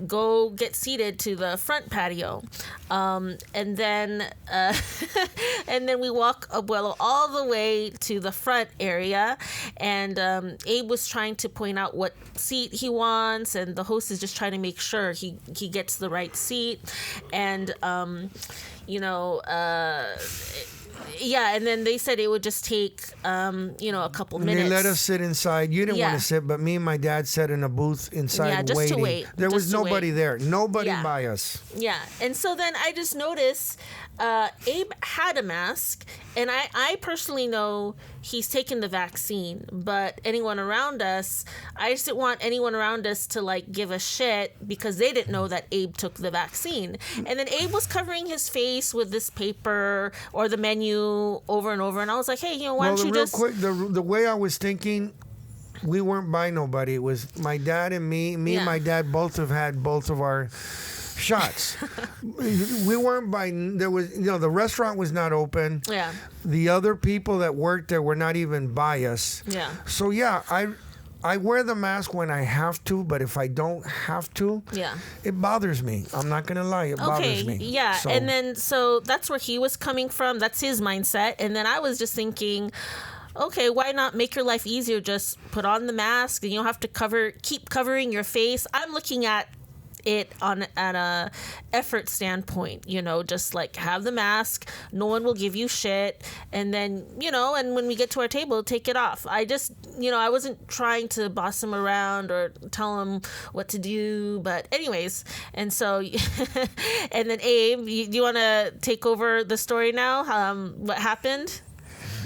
go get seated to the front patio, and then and then we walk Abuelo all the way to the front area, and Abe was trying to point out what seat he wants, and the host is just trying to make sure he gets the right seat, and yeah, and then they said it would just take, a couple minutes. They let us sit inside. You didn't want to sit, but me and my dad sat in a booth inside just waiting. to wait. There was nobody there. Nobody Yeah. by us. Yeah, and so then I just noticed Abe had a mask, and I personally know he's taken the vaccine, but anyone around us, I just didn't want anyone around us to like give a shit because they didn't know that Abe took the vaccine. And then Abe was covering his face with this paper or the menu over and over, and I was like, hey, why don't you just... Quick, the way I was thinking, we weren't by nobody. It was my dad and me. And my dad both have had both of our shots. We weren't by. There was, the restaurant was not open. Yeah. The other people that worked there were not even by us. Yeah. So yeah, I wear the mask when I have to, but if I don't have to, it bothers me. I'm not gonna lie, it bothers me. Yeah, so. And then so that's where he was coming from. That's his mindset. And then I was just thinking, okay, why not make your life easier? Just put on the mask, and you don't have to keep covering your face. I'm looking at it at a effort standpoint, just like have the mask, no one will give you shit, and then and when we get to our table, take it off. I just I wasn't trying to boss him around or tell him what to do, but anyways, and so and then Abe, you want to take over the story now? What happened?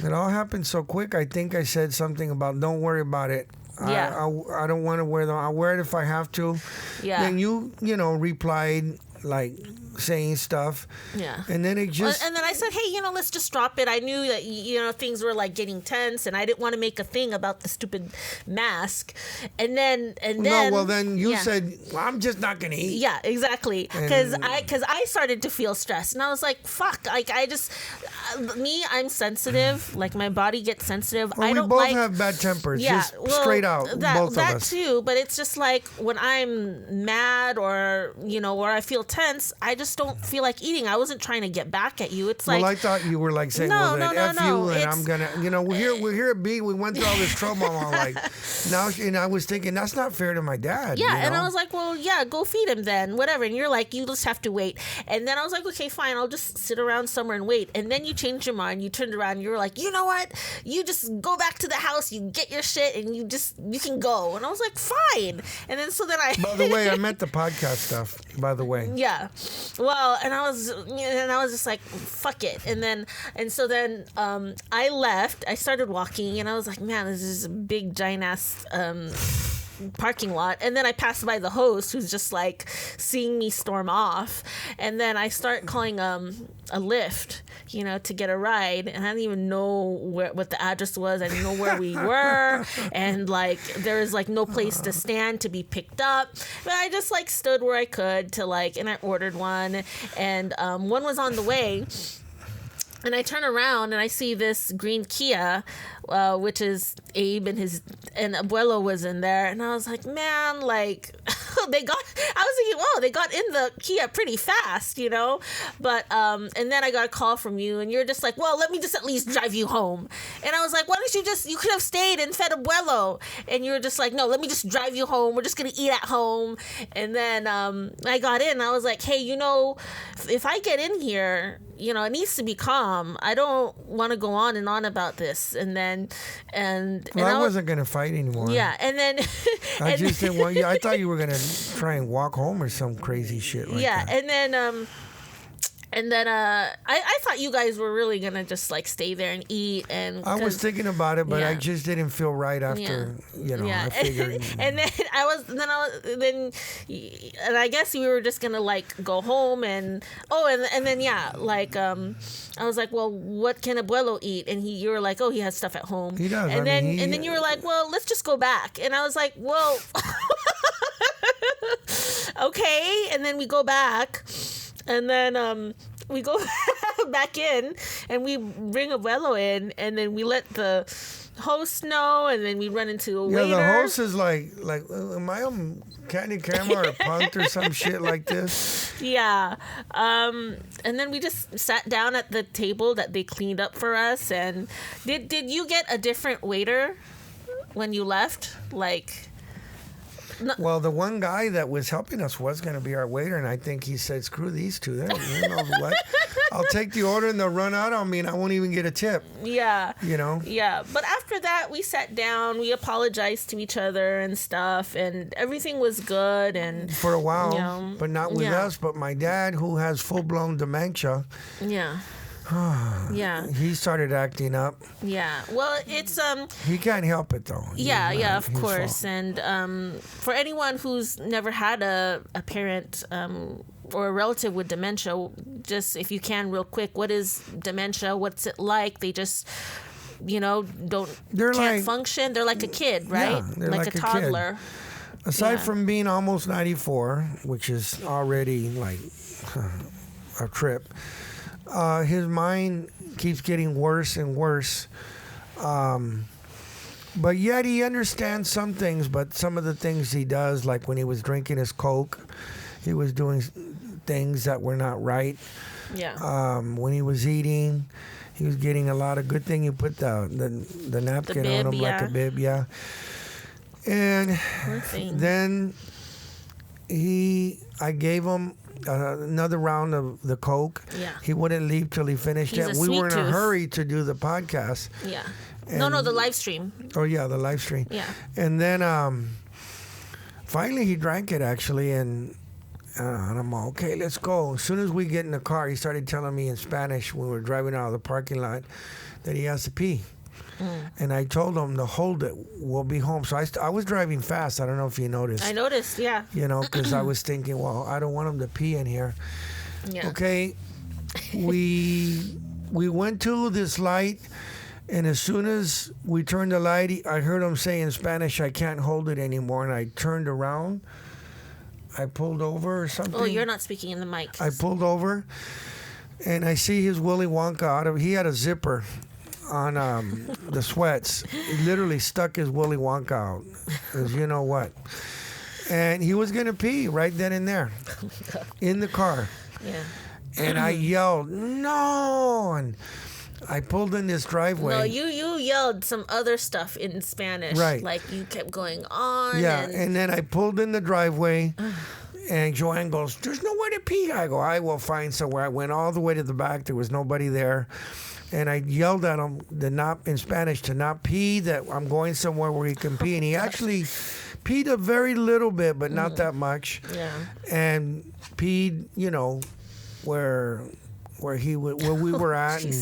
It all happened so quick. I think I said something about don't worry about it. Yeah. I don't want to wear them. I'll wear it if I have to. Yeah. Then you replied like saying stuff. Yeah. And then it just... And then I said, hey, let's just drop it. I knew that, things were like getting tense, and I didn't want to make a thing about the stupid mask. And then... No, well, then you said, well, I'm just not going to eat. Yeah, exactly. Because I started to feel stressed, and I was like, fuck. Like, I just... I'm sensitive. Like, my body gets sensitive. Well, I don't we both have bad tempers. Yeah, just straight out, both of us. That too, but it's just like when I'm mad or, or I feel tense, I just don't feel like eating. I wasn't trying to get back at you. It's like... Well, I thought you were like saying, No, F you, and it's... I'm going to... we're here at B. We went through all this trouble. I'm like... Now, and I was thinking, that's not fair to my dad. Yeah, and I was like, well, yeah, go feed him then, whatever. And you're like, you just have to wait. And then I was like, okay, fine, I'll just sit around somewhere and wait. And then you changed your mind. You turned around and you were like, you know what? You just go back to the house, you get your shit, and you can go. And I was like, fine. And then so then I... By the way, I meant the podcast stuff, by the way. Yeah. Well, and I was just like, fuck it. And so then I left. I started walking, and I was like, man, this is a big giant ass parking lot. And then I passed by the host, who's just like seeing me storm off, and then I start calling a Lyft, to get a ride, and I didn't even know what the address was. I didn't know where we were, and like there was like no place to stand to be picked up, but I just like stood where I could to like, and I ordered one, and one was on the way. And I turn around and I see this green Kia, which is Abe and Abuelo was in there. And I was like, man, like, I was thinking, whoa, they got in the Kia pretty fast, But, and then I got a call from you, and you're just like, well, let me just at least drive you home. And I was like, why don't you could have stayed and fed Abuelo. And you were just like, no, let me just drive you home. We're just going to eat at home. And then I got in and I was like, hey, if I get in here, it needs to be calm. I don't want to go on and on about this. And then, I wasn't going to fight anymore. Yeah. And then, I just didn't want you. I thought you were going to try and walk home or some crazy shit like that. Yeah. And then I thought you guys were really gonna just like stay there and eat, and I was thinking about it, but I just didn't feel right after I figured. And then and I guess we were just gonna like go home and then I was like, well, what can Abuelo eat? And you were like, oh, he has stuff at home. He does. And then you were like, well, let's just go back. And I was like, well, okay. And then we go back. And then we go back in, and we bring Abuelo in, and then we let the host know, and then we run into a Yeah, waiter. the host is like, am I on Candy Camera or Punked or some shit like this? Yeah. And then we just sat down at the table that they cleaned up for us. And did you get a different waiter when you left? Like, Well, the one guy that was helping us was going to be our waiter, and I think he said, screw these two. You know what? I'll take the order and they'll run out on me and I won't even get a tip. yeah. You know? Yeah, but after that, we sat down, we apologized to each other and stuff, and everything was good. And For a while, you know, but not with yeah. us. But my dad, who has full-blown dementia, yeah, yeah, he started acting up. yeah. Well, it's He can't help it, though. yeah, It's yeah, not of his course. fault. And for anyone who's never had a parent or a relative with dementia, just if you can, real quick, what is dementia? What's it like? They just, can't like- function. They're like a kid, right? Yeah, they're like like a a kid. toddler. Aside Yeah. from being almost 94, which is already like a trip, his mind keeps getting worse and worse. But yet he understands some things, but some of the things he does, like when he was drinking his Coke, he was doing things that were not right. Yeah. When he was eating, he was getting a lot of good thing. You put the napkin bib, on him like yeah. a bib, yeah. And Poor thing. then I gave him another round of the Coke. Yeah. He wouldn't leave till he finished He's it. a We sweet were in a tooth. hurry to do the podcast. Yeah. No, the live stream. Oh yeah, the live stream. Yeah. And then finally he drank it actually, and I'm all, okay, let's go. As soon as we get in the car, he started telling me in Spanish when we were driving out of the parking lot that he has to pee. And I told him to hold it. We'll be home. So I was driving fast. I don't know if you noticed. I noticed. Yeah. Because I was thinking, well, I don't want him to pee in here. Yeah. Okay, we went to this light, and as soon as we turned the light, I heard him say in Spanish, I can't hold it anymore. And I turned around. I pulled over or something. Oh, you're not speaking in the mic. I pulled over, and I see his Willy Wonka out of. He had a zipper on the sweats. He literally stuck his Willy Wonka out. 'Cause you know what? And he was gonna pee right then and there in the car. Yeah. And I yelled, "No!" And I pulled in this driveway. No, you yelled some other stuff in Spanish. Right. Like you kept going on. Yeah, And, and then I pulled in the driveway, and Joanne goes, "There's nowhere to pee." I go, "I will find somewhere." I went all the way to the back. There was nobody there. And I yelled at him in Spanish to not pee, that I'm going somewhere where he can pee. And he actually peed a very little bit, but not that much. yeah. And peed, where we were at. And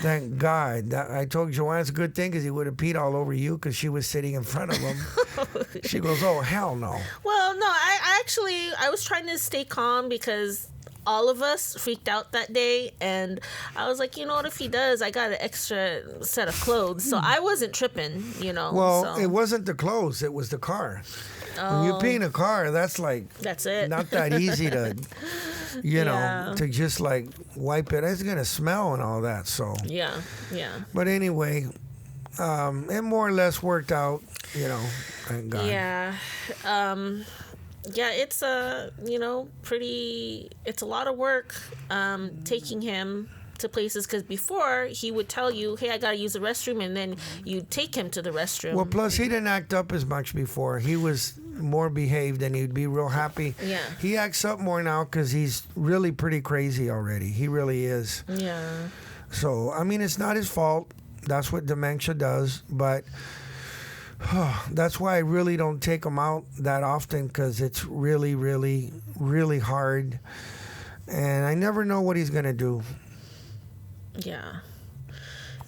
thank God. I told Joanne it's a good thing because he would have peed all over you because she was sitting in front of him. She goes, "Oh, hell no." Well, no, I was trying to stay calm because all of us freaked out that day, and I was like, what if he does? I got an extra set of clothes, so I wasn't tripping, Well, so. it wasn't the clothes, it was the car. When you pee in a car, that's That's it. not that easy to, Yeah. to just like wipe it. It's gonna smell and all that. So, Yeah, yeah. but anyway, it more or less worked out. Thank God. Yeah. Yeah, it's it's a lot of work taking him to places, because before he would tell you, hey, I gotta use the restroom, and then you'd take him to the restroom. Well, plus he didn't act up as much before. He was more behaved and he'd be real happy. Yeah. He acts up more now because he's really pretty crazy already. He really is. Yeah. So, I mean, it's not his fault. That's what dementia does. But that's why I really don't take him out that often, because it's really, really, really hard. And I never know what he's going to do. Yeah.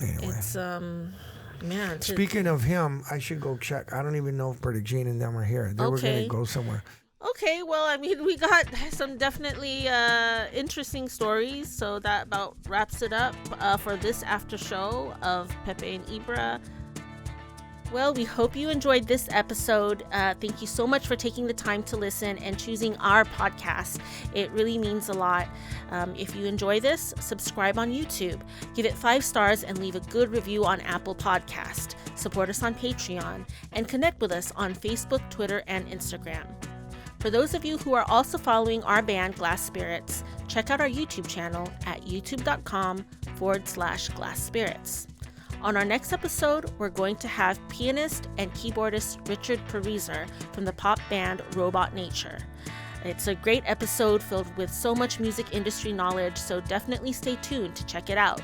Anyway. It's, man. Speaking of him, I should go check. I don't even know if Berta Jean and them are here. They were going Okay. to go somewhere. Okay, well, I mean, we got some definitely interesting stories, so that about wraps it up for this after show of Pepe and Ybra. Well, we hope you enjoyed this episode. Thank you so much for taking the time to listen and choosing our podcast. It really means a lot. If you enjoy this, subscribe on YouTube, give it 5 stars, and leave a good review on Apple Podcast. Support us on Patreon, and connect with us on Facebook, Twitter, and Instagram. For those of you who are also following our band Glasspirits, check out our YouTube channel at youtube.com/Glasspirits. On our next episode, we're going to have pianist and keyboardist Richard Pariser from the pop band Robot Nature. It's a great episode filled with so much music industry knowledge, so definitely stay tuned to check it out.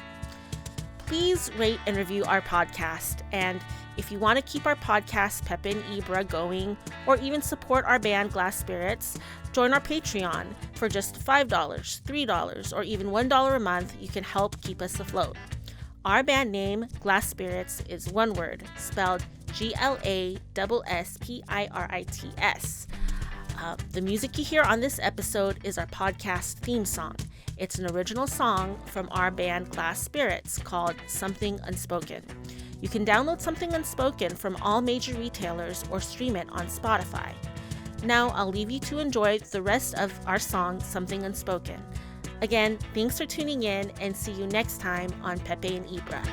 Please rate and review our podcast, and if you want to keep our podcast Pepe and Ybra going, or even support our band Glasspirits, join our Patreon. For just $5, $3, or even $1 a month, you can help keep us afloat. Our band name, Glasspirits, is one word, spelled GLASSPIRITS. The music you hear on this episode is our podcast theme song. It's an original song from our band Glasspirits called Something Unspoken. You can download Something Unspoken from all major retailers or stream it on Spotify. Now I'll leave you to enjoy the rest of our song, Something Unspoken. Again, thanks for tuning in, and see you next time on Pepe and Ybra.